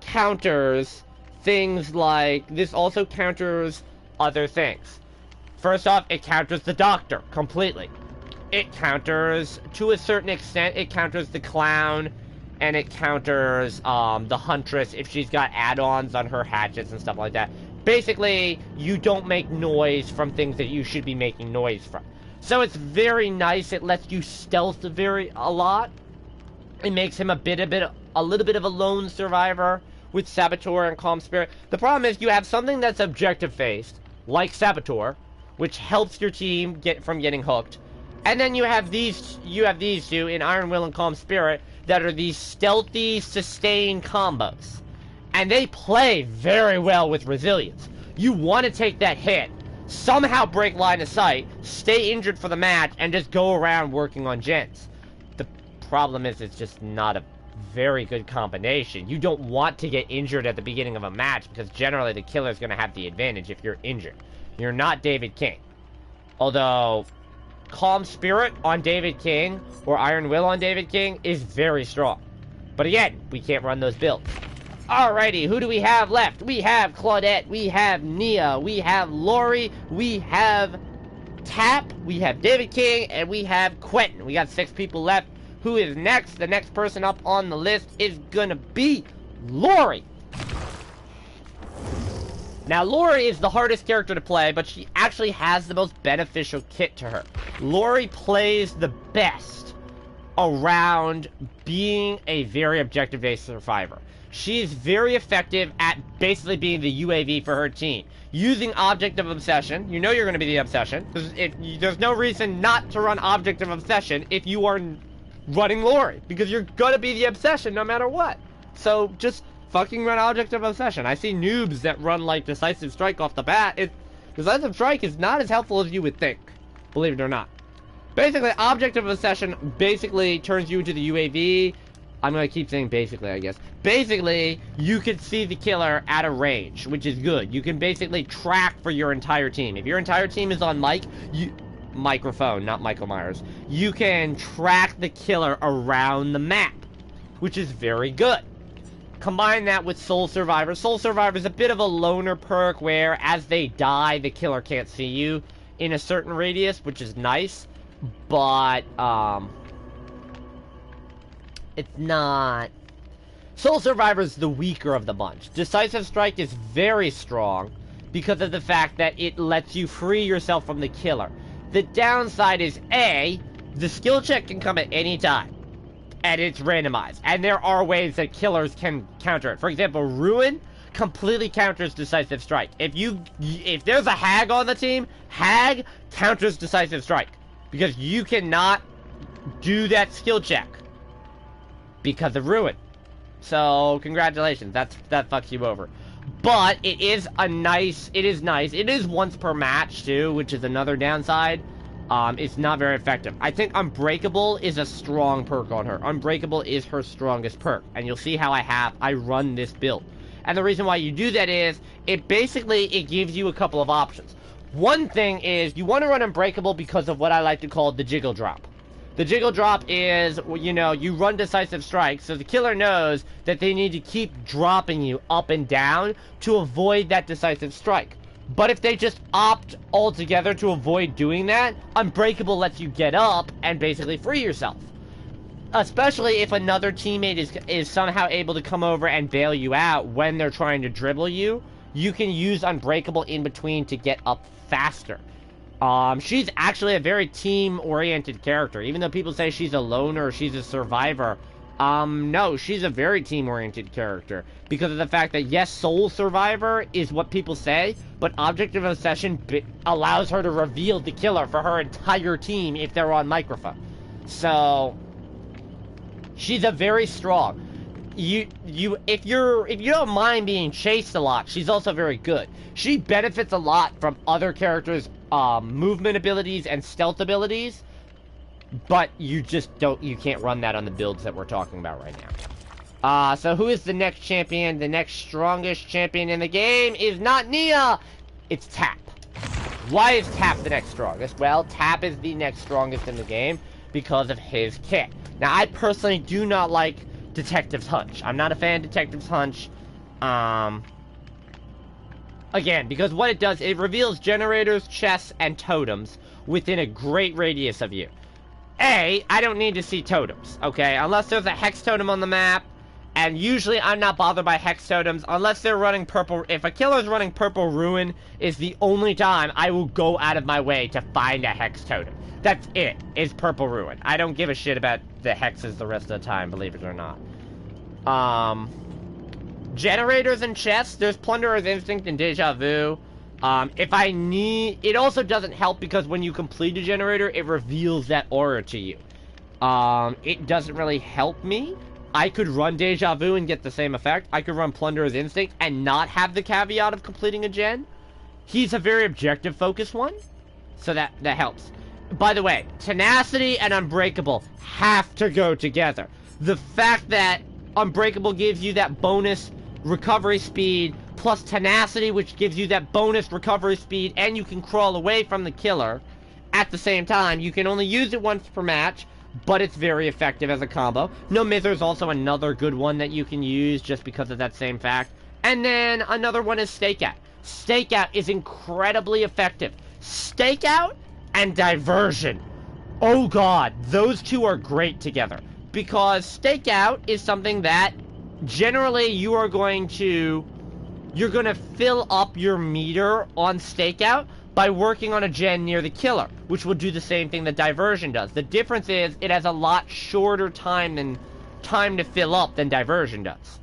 counters things like, this also counters other things. First off, it counters the doctor completely. It counters, to a certain extent, it counters the clown, and it counters the huntress if she's got add-ons on her hatchets and stuff like that. Basically, you don't make noise from things that you should be making noise from. So it's very nice. It lets you stealth a lot. It makes him a little bit of a lone survivor with Saboteur and Calm Spirit. The problem is you have something that's objective-based, like Saboteur, which helps your team get from getting hooked. And then you have these two in Iron Will and Calm Spirit that are these stealthy, sustained combos. And they play very well with resilience. You want to take that hit, somehow break line of sight, stay injured for the match, and just go around working on gens. The problem is it's just not a very good combination. You don't want to get injured at the beginning of a match because generally the killer is going to have the advantage if you're injured. You're not David King. Although Calm Spirit on David King or Iron Will on David King is very strong. But again, we can't run those builds. Alrighty, who do we have left? We have Claudette, we have Nia, we have Lori, we have Tap, we have David King, and we have Quentin. We got 6 people left. Who is next? The next person up on the list is gonna be Lori. Now, Lori is the hardest character to play, but she actually has the most beneficial kit to her. Lori plays the best around being a very objective-based survivor. She is very effective at basically being the UAV for her team. Using Object of Obsession, you know you're going to be the Obsession. There's no reason not to run Object of Obsession if you are running Lori, because you're going to be the Obsession no matter what. So, just fucking run Object of Obsession. I see noobs that run, like, Decisive Strike off the bat. Decisive Strike is not as helpful as you would think, believe it or not. Basically, Object of Obsession basically turns you into the UAV. I'm gonna keep saying basically, I guess. Basically, you can see the killer at a range, which is good. You can basically track for your entire team. If your entire team is on microphone, not Michael Myers, you can track the killer around the map, which is very good. Combine that with Soul Survivor. Soul Survivor is a bit of a loner perk where, as they die, the killer can't see you in a certain radius, which is nice, but, it's not... Soul Survivor is the weaker of the bunch. Decisive Strike is very strong because of the fact that it lets you free yourself from the killer. The downside is, A, the skill check can come at any time, and it's randomized. And there are ways that killers can counter it. For example, Ruin completely counters Decisive Strike. If there's a Hag on the team, Hag counters Decisive Strike. Because you cannot do that skill check because of Ruin. So, congratulations. That fucks you over. But it is nice. It is once per match, too, which is another downside. It's not very effective. I think Unbreakable is a strong perk on her. Unbreakable is her strongest perk. And you'll see how I run this build. And the reason why you do that is, it gives you a couple of options. One thing is, you want to run Unbreakable because of what I like to call the Jiggle Drop. The Jiggle Drop is, you know, you run Decisive Strike, so the killer knows that they need to keep dropping you up and down to avoid that Decisive Strike. But if they just opt altogether to avoid doing that, Unbreakable lets you get up and basically free yourself. Especially if another teammate is somehow able to come over and bail you out when they're trying to dribble you, you can use Unbreakable in between to get up faster. She's actually a very team-oriented character. Even though people say she's a loner or she's a survivor, No, she's a very team-oriented character because of the fact that, yes, Soul Survivor is what people say, but Object of Obsession allows her to reveal the killer for her entire team if they're on microphone. So, she's a very strong. If you don't mind being chased a lot, she's also very good. She benefits a lot from other characters' movement abilities and stealth abilities. But you can't run that on the builds that we're talking about right now. So who is the next champion? The next strongest champion in the game is not Nia! It's Tap. Why is Tap the next strongest? Well, Tap is the next strongest in the game because of his kit. Now, I personally do not like Detective's Hunch. I'm not a fan of Detective's Hunch. Again, because what it does, it reveals generators, chests, and totems within a great radius of you. I don't need to see totems, okay? Unless there's a hex totem on the map, and usually I'm not bothered by hex totems unless they're running purple. If a killer's running purple ruin, is the only time I will go out of my way to find a hex totem. That's it, is purple ruin. I don't give a shit about the hexes the rest of the time, believe it or not. Generators and chests, there's Plunderer's Instinct and Deja Vu. If I need... It also doesn't help because when you complete a generator, it reveals that aura to you. It doesn't really help me. I could run Deja Vu and get the same effect. I could run Plunderer's Instinct and not have the caveat of completing a gen. He's a very objective-focused one, so that helps. By the way, Tenacity and Unbreakable have to go together. The fact that Unbreakable gives you that bonus recovery speed, plus Tenacity, which gives you that bonus recovery speed, and you can crawl away from the killer at the same time. You can only use it once per match, but it's very effective as a combo. No Mither's also another good one that you can use just because of that same fact. And then another one is Stakeout. Stakeout is incredibly effective. Stakeout and Diversion. Oh god, those two are great together. Because Stakeout is something that generally you're going to fill up your meter on Stakeout by working on a gen near the killer, which will do the same thing that Diversion does. The difference is it has a lot shorter time to fill up than Diversion does.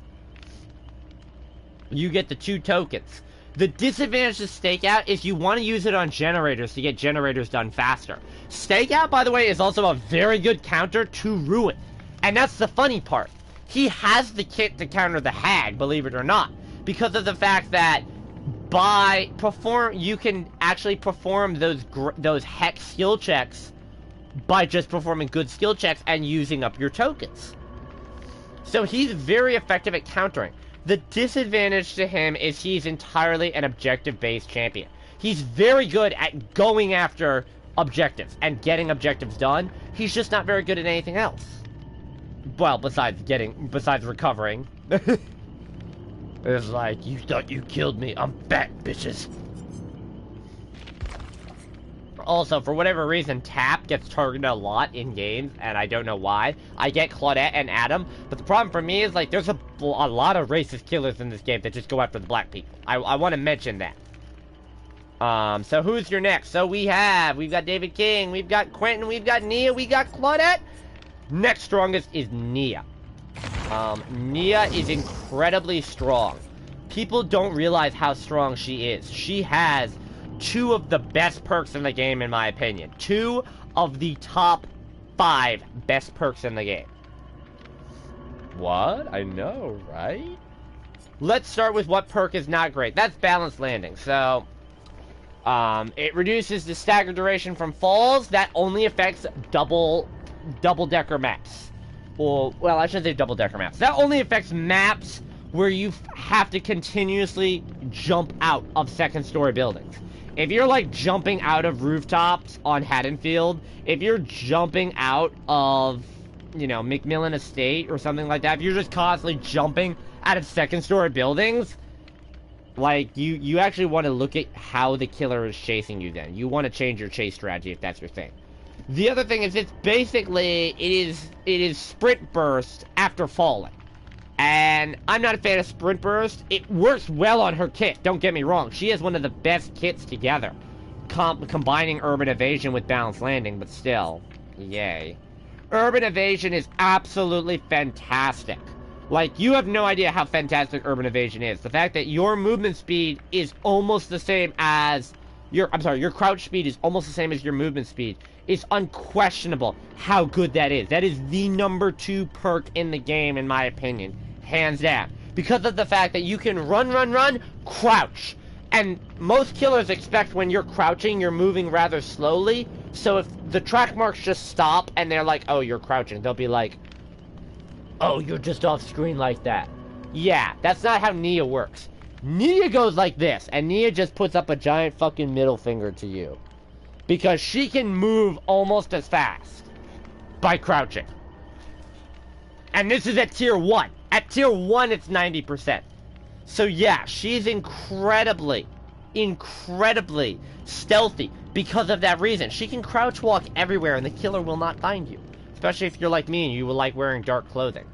You get the 2 tokens. The disadvantage of Stakeout is you want to use it on generators to get generators done faster. Stakeout, by the way, is also a very good counter to Ruin. And that's the funny part. He has the kit to counter the Hag, believe it or not. Because of the fact that you can actually perform those hex skill checks by just performing good skill checks and using up your tokens. So he's very effective at countering. The disadvantage to him is he's entirely an objective-based champion. He's very good at going after objectives and getting objectives done. He's just not very good at anything else. Well, besides recovering. It's like, you thought you killed me. I'm back, bitches. Also, for whatever reason, Tap gets targeted a lot in games, and I don't know why. I get Claudette and Adam, but the problem for me is, like, there's a lot of racist killers in this game that just go after the black people. I want to mention that. So who's your next? So we've got David King, we've got Quentin, we've got Nia, we got Claudette. Next strongest is Nia. Nia is incredibly strong. People don't realize how strong she is. She has 2 of the best perks in the game, in my opinion. 2 of the top 5 best perks in the game. What? I know, right? Let's start with what perk is not great. That's Balanced Landing. So, it reduces the stagger duration from falls. That only affects double-decker maps. Well, I shouldn't say double-decker maps. That only affects maps where you have to continuously jump out of second-story buildings. If you're, like, jumping out of rooftops on Haddonfield, if you're jumping out of, you know, McMillan Estate or something like that, if you're just constantly jumping out of second-story buildings, like, you actually want to look at how the killer is chasing you then. You want to change your chase strategy if that's your thing. The other thing is, it's basically, it is sprint burst after falling. And I'm not a fan of sprint burst. It works well on her kit, don't get me wrong. She has one of the best kits together. Combining urban evasion with balanced landing, but still, yay. Urban Evasion is absolutely fantastic. Like, you have no idea how fantastic Urban Evasion is. The fact that your movement speed is almost the same as your crouch speed is almost the same as your movement speed is unquestionable how good that is. That is the #2 perk in the game, in my opinion. Hands down. Because of the fact that you can run, crouch. And most killers expect when you're crouching, you're moving rather slowly. So if the track marks just stop and they're like, oh, you're crouching, they'll be like, oh, you're just off screen like that. Yeah, that's not how Nia works. Nia goes like this, and Nia just puts up a giant fucking middle finger to you. Because she can move almost as fast by crouching. And this is at tier 1. At tier 1, it's 90%. So yeah, she's incredibly stealthy because of that reason. She can crouch walk everywhere and the killer will not find you. Especially if you're like me and you like wearing dark clothing.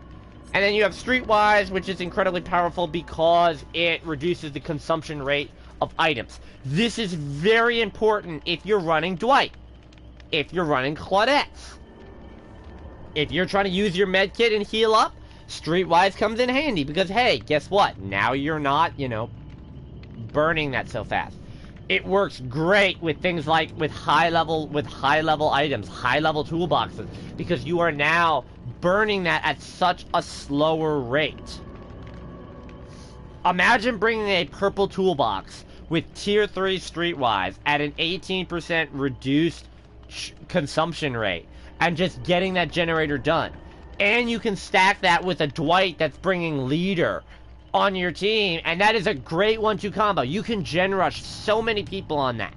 And then you have Streetwise, which is incredibly powerful because it reduces the consumption rate of items. This is very important if you're running Dwight. If you're running Claudette. If you're trying to use your medkit and heal up, Streetwise comes in handy because, hey, guess what? Now you're not, burning that so fast. It works great with things like with high level items, high level toolboxes, because you are now burning that at such a slower rate. Imagine bringing a purple toolbox with tier 3 Streetwise at an 18% reduced consumption rate and just getting that generator done. And you can stack that with a Dwight that's bringing leader on your team, and that is a great 1-2 combo. You can gen rush so many people on that.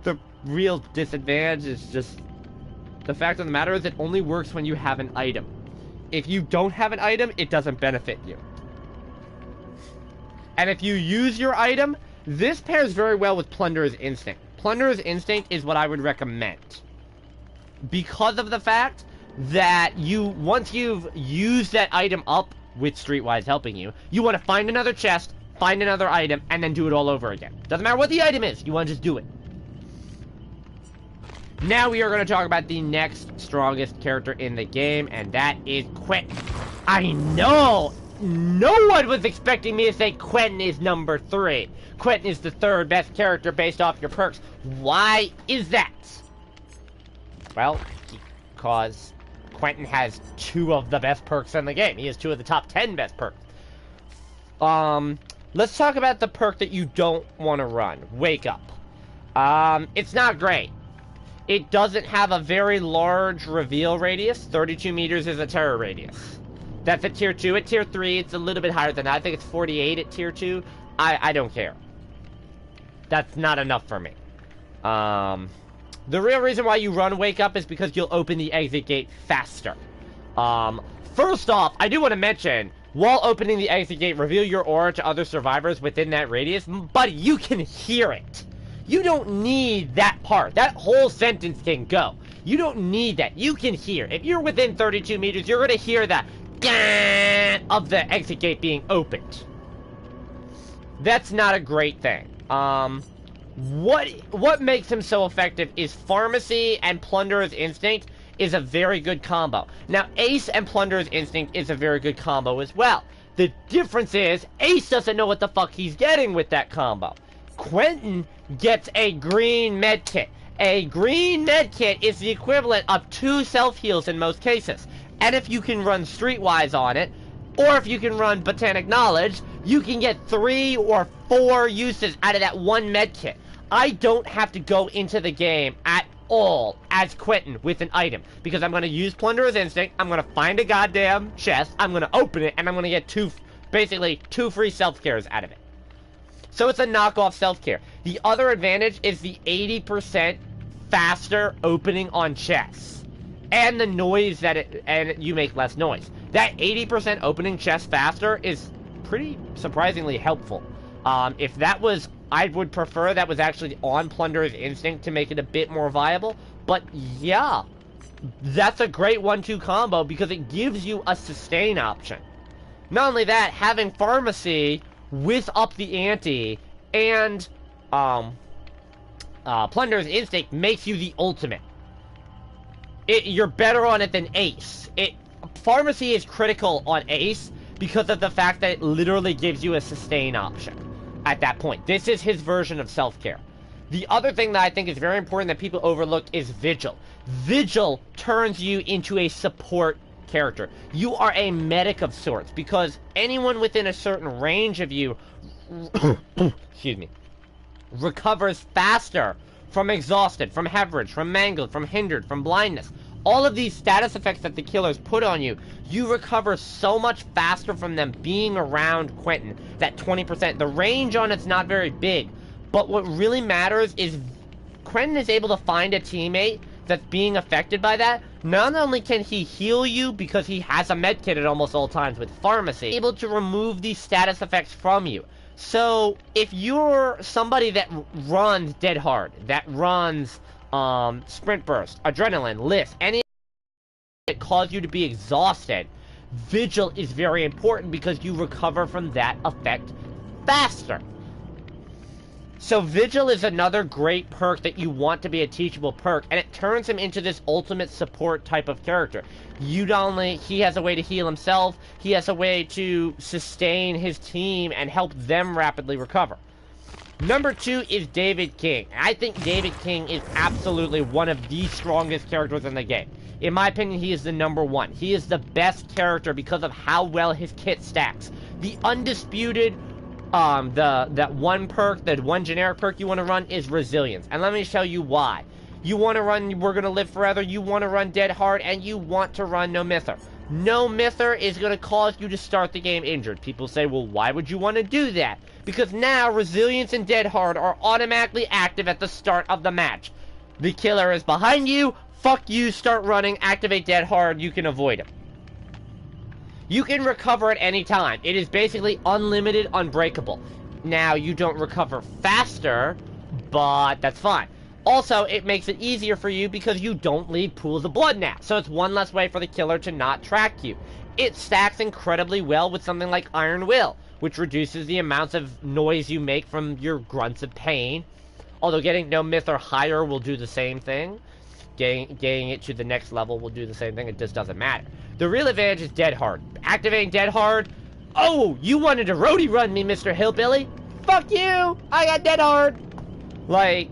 The real disadvantage is just the fact of the matter is it only works when you have an item. If you don't have an item, it doesn't benefit you. And if you use your item, this pairs very well with Plunderer's Instinct. Plunderer's Instinct is what I would recommend. Because of the fact that once you've used that item up with Streetwise helping you, you want to find another chest, find another item, and then do it all over again. Doesn't matter what the item is, you want to just do it. Now we are going to talk about the next strongest character in the game, and that is Quentin. I know! No one was expecting me to say Quentin is #3. Quentin is the 3rd best character based off your perks. Why is that? Well, because Quentin has 2 of the best perks in the game. He has 2 of the top 10 best perks. Let's talk about the perk that you don't want to run. Wake Up. It's not great. It doesn't have a very large reveal radius. 32 meters is a terror radius. That's at tier 2. At tier 3, it's a little bit higher than that. I think it's 48 at tier 2. I don't care. That's not enough for me. The real reason why you run Wake Up is because you'll open the exit gate faster. First off, I do want to mention, while opening the exit gate, reveal your aura to other survivors within that radius, but you can hear it. You don't need that part. That whole sentence can go. You don't need that. You can hear. If you're within 32 meters, you're going to hear that of the exit gate being opened. That's not a great thing. What makes him so effective is Pharmacy and Plunderer's Instinct is a very good combo. Now, Ace and Plunderer's Instinct is a very good combo as well. The difference is, Ace doesn't know what the fuck he's getting with that combo. Quentin gets a green medkit. A green medkit is the equivalent of 2 self-heals in most cases. And if you can run Streetwise on it, or if you can run Botanic Knowledge, you can get 3 or 4 uses out of that 1 medkit. I don't have to go into the game at all as Quentin with an item, because I'm going to use Plunderer's Instinct, I'm going to find a goddamn chest, I'm going to open it, and I'm going to get basically 2 free self-cares out of it. So it's a knockoff self-care. The other advantage is the 80% faster opening on chests. And the noise and you make less noise. That 80% opening chests faster is pretty surprisingly helpful. If that was, I would prefer that was actually on Plunderer's Instinct to make it a bit more viable. But yeah, that's a great 1-2 combo because it gives you a sustain option. Not only that, having Pharmacy with Up the Ante and Plunderer's Instinct makes you the ultimate. You're better on it than Ace. Pharmacy is critical on Ace because of the fact that it literally gives you a sustain option at that point. This is his version of self-care. The other thing that I think is very important that people overlook is Vigil. Vigil turns you into a support character. You are a medic of sorts, because anyone within a certain range of you excuse me, recovers faster from exhausted, from hemorrhage, from mangled, from hindered, from blindness. All of these status effects that the killers put on you, you recover so much faster from them being around Quentin. That 20%, the range on it's not very big, but what really matters is Quentin is able to find a teammate that's being affected by that. Not only can he heal you because he has a medkit at almost all times with Pharmacy, able to remove these status effects from you. So, if you're somebody that runs Dead Hard, that runs Sprint Burst, Adrenaline, Lift, any that cause you to be exhausted, Vigil is very important because you recover from that effect faster. So Vigil is another great perk that you want to be a teachable perk, and it turns him into this ultimate support type of character. He has a way to heal himself, he has a way to sustain his team and help them rapidly recover. Number 2 is David King. I think David King is absolutely one of the strongest characters in the game. In my opinion, he is the number 1. He is the best character because of how well his kit stacks. The undisputed that one perk, that one generic perk you want to run is Resilience. And let me tell you why. You want to run We're Gonna Live Forever, you want to run Dead Hard, and you want to run No Mither. No Mither is going to cause you to start the game injured. People say, well, why would you want to do that? Because now Resilience and Dead Hard are automatically active at the start of the match. The killer is behind you, fuck you, start running, activate Dead Hard, you can avoid him. You can recover at any time. It is basically unlimited, unbreakable. Now, you don't recover faster, but that's fine. Also, it makes it easier for you because you don't leave pools of blood now. So it's one less way for the killer to not track you. It stacks incredibly well with something like Iron Will, which reduces the amounts of noise you make from your grunts of pain. Although getting No Myth or higher will do the same thing. Getting it to the next level will do the same thing. It just doesn't matter. The real advantage is Dead Hard. Activating Dead Hard. Oh, you wanted to roadie run me, Mr. Hillbilly? Fuck you! I got Dead Hard! Like,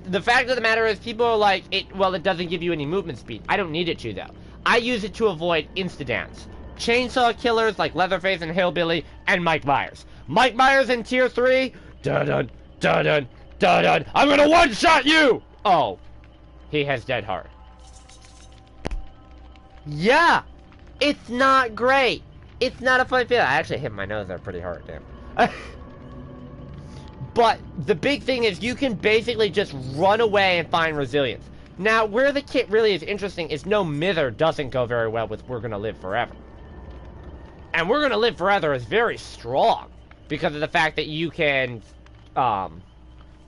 the fact of the matter is people are like, it doesn't give you any movement speed. I don't need it to, though. I use it to avoid insta-dance. Chainsaw killers like Leatherface and Hillbilly, and Mike Myers. Mike Myers in tier 3. Dun-dun, dun-dun, dun-dun. I'm gonna one-shot you! Oh. He has Dead Hard. Yeah! It's not great. It's not a fun feeling. I actually hit my nose there pretty hard, damn. But the big thing is you can basically just run away and find Resilience. Now, where the kit really is interesting is No Mither doesn't go very well with We're Gonna Live Forever. And We're Gonna Live Forever is very strong because of the fact that you can,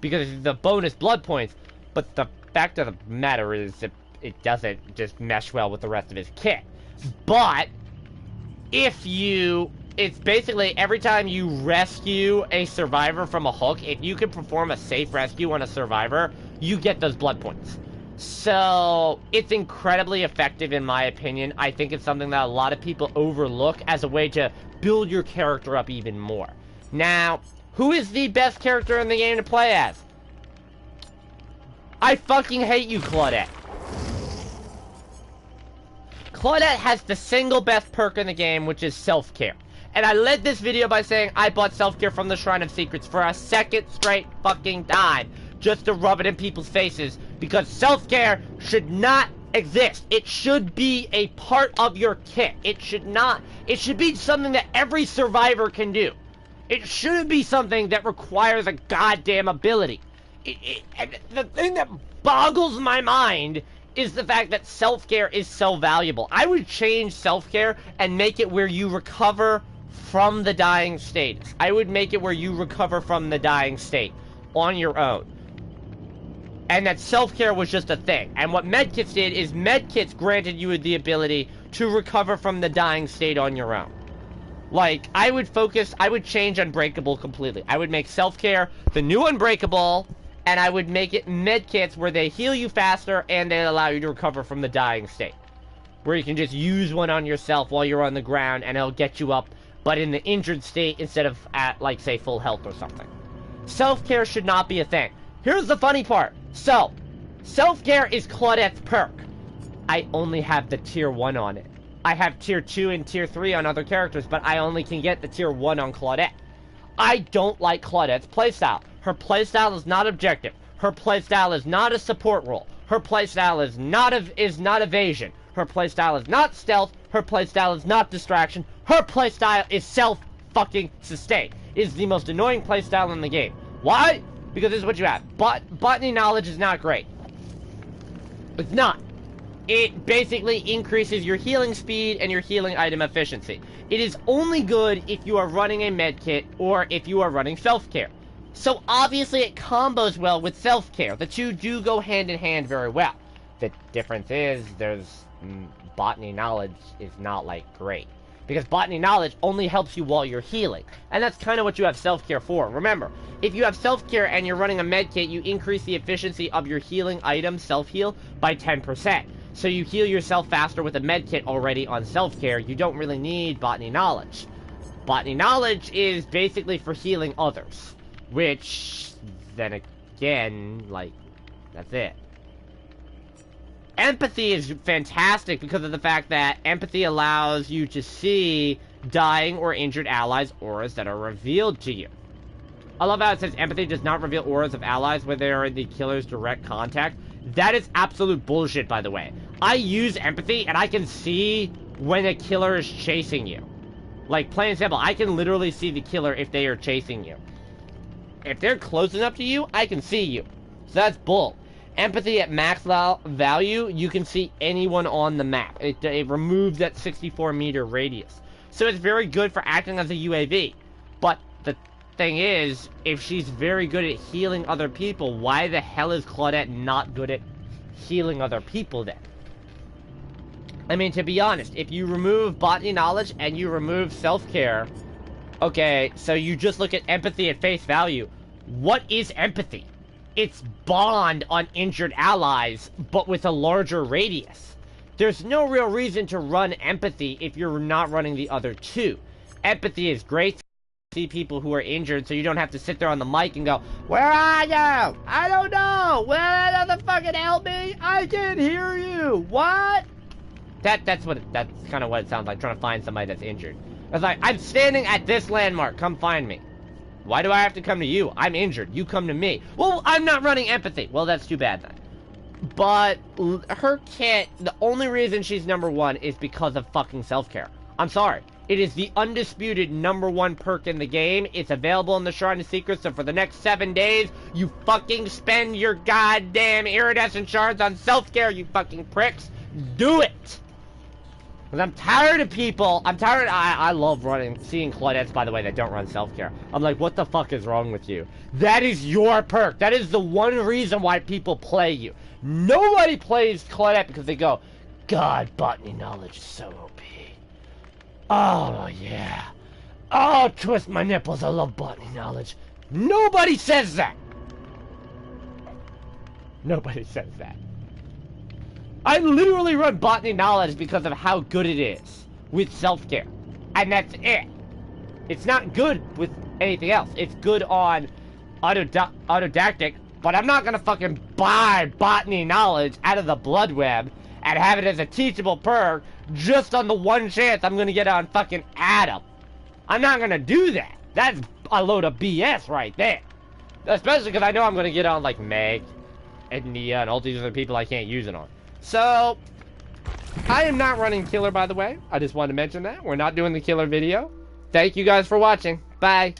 because of the bonus blood points, but the fact of the matter is that it doesn't just mesh well with the rest of his kit. But it's basically every time you rescue a survivor from a hook, if you can perform a safe rescue on a survivor, you get those blood points. So it's incredibly effective in my opinion. I think it's something that a lot of people overlook as a way to build your character up even more. Now, who is the best character in the game to play as? I fucking hate you, Claudette. Claudette has the single best perk in the game, which is self-care. And I led this video by saying I bought self-care from the Shrine of Secrets for a second straight fucking time. Just to rub it in people's faces. Because self-care should not exist. It should be a part of your kit. It should not. It should be something that every survivor can do. It shouldn't be something that requires a goddamn ability. And the thing that boggles my mind is the fact that self-care is so valuable. I would change self-care and make it where you recover from the dying state. I would make it where you recover from the dying state on your own. And that self-care was just a thing. And what medkits did is medkits granted you the ability to recover from the dying state on your own. Like, I would change Unbreakable completely. I would make self-care the new Unbreakable, and I would make it med kits where they heal you faster and they allow you to recover from the dying state. Where you can just use one on yourself while you're on the ground and it'll get you up, but in the injured state instead of at, like, say, full health or something. Self-care should not be a thing. Here's the funny part. So, self-care is Claudette's perk. I only have the tier 1 on it. I have tier 2 and tier 3 on other characters, but I only can get the tier 1 on Claudette. I don't like Claudette's playstyle. Her playstyle is not objective. Her playstyle is not a support role. Her playstyle is not evasion. Her playstyle is not stealth. Her playstyle is not distraction. Her playstyle is self-fucking sustain. It is the most annoying playstyle in the game. Why? Because this is what you have. Botany knowledge is not great. It's not. It basically increases your healing speed and your healing item efficiency. It is only good if you are running a medkit or if you are running self-care. So obviously it combos well with self-care. The two do go hand in hand very well. The difference is botany knowledge is not, like, great. Because botany knowledge only helps you while you're healing. And that's kind of what you have self-care for. Remember, if you have self-care and you're running a medkit, you increase the efficiency of your healing item, self-heal, by 10%. So you heal yourself faster with a medkit already on self-care. You don't really need botany knowledge. Botany knowledge is basically for healing others. Which, then again, like, that's it. Empathy is fantastic because of the fact that empathy allows you to see dying or injured allies' auras that are revealed to you. I love how it says empathy does not reveal auras of allies when they are in the killer's direct contact. That is absolute bullshit, by the way. I use empathy and I can see when a killer is chasing you. Like, plain and simple, I can literally see the killer if they are chasing you. If they're close enough to you, I can see you. So that's bull. Empathy at max value, you can see anyone on the map. It removes that 64-meter radius. So it's very good for acting as a UAV. But the thing is, if she's very good at healing other people, why the hell is Claudette not good at healing other people then? I mean, to be honest, if you remove botany knowledge and you remove self-care, okay, so you just look at empathy at face value. What is empathy? It's bond on injured allies, but with a larger radius. There's no real reason to run empathy if you're not running the other two. Empathy is great to see people who are injured, so you don't have to sit there on the mic and go, "Where are you? I don't know. Where the fucking help me? I can't hear you. What?" That's kind of what it sounds like, trying to find somebody that's injured. It's like, "I'm standing at this landmark. Come find me." Why do I have to come to you? I'm injured. You come to me. Well, I'm not running empathy. Well, that's too bad then. But her kit, the only reason she's number 1 is because of fucking self-care. I'm sorry. It is the undisputed number 1 perk in the game. It's available in the Shrine of Secrets, so for the next 7 days, you fucking spend your goddamn iridescent shards on self-care, you fucking pricks. Do it! Because I'm tired of people. I love seeing Claudettes, by the way, that don't run self-care. I'm like, what the fuck is wrong with you? That is your perk. That is the one reason why people play you. Nobody plays Claudette because they go, "God, botany knowledge is so OP. Oh, yeah. Oh, twist my nipples. I love botany knowledge." Nobody says that. Nobody says that. I literally run botany knowledge because of how good it is with self-care. And that's it. It's not good with anything else. It's good on autodactic, but I'm not gonna fucking buy botany knowledge out of the blood web and have it as a teachable perk just on the one chance I'm gonna get on fucking Adam. I'm not gonna do that. That's a load of BS right there. Especially because I know I'm gonna get on, like, Meg and Nia and all these other people I can't use it on. So, I am not running killer, by the way. I just wanted to mention that. We're not doing the killer video. Thank you guys for watching. Bye.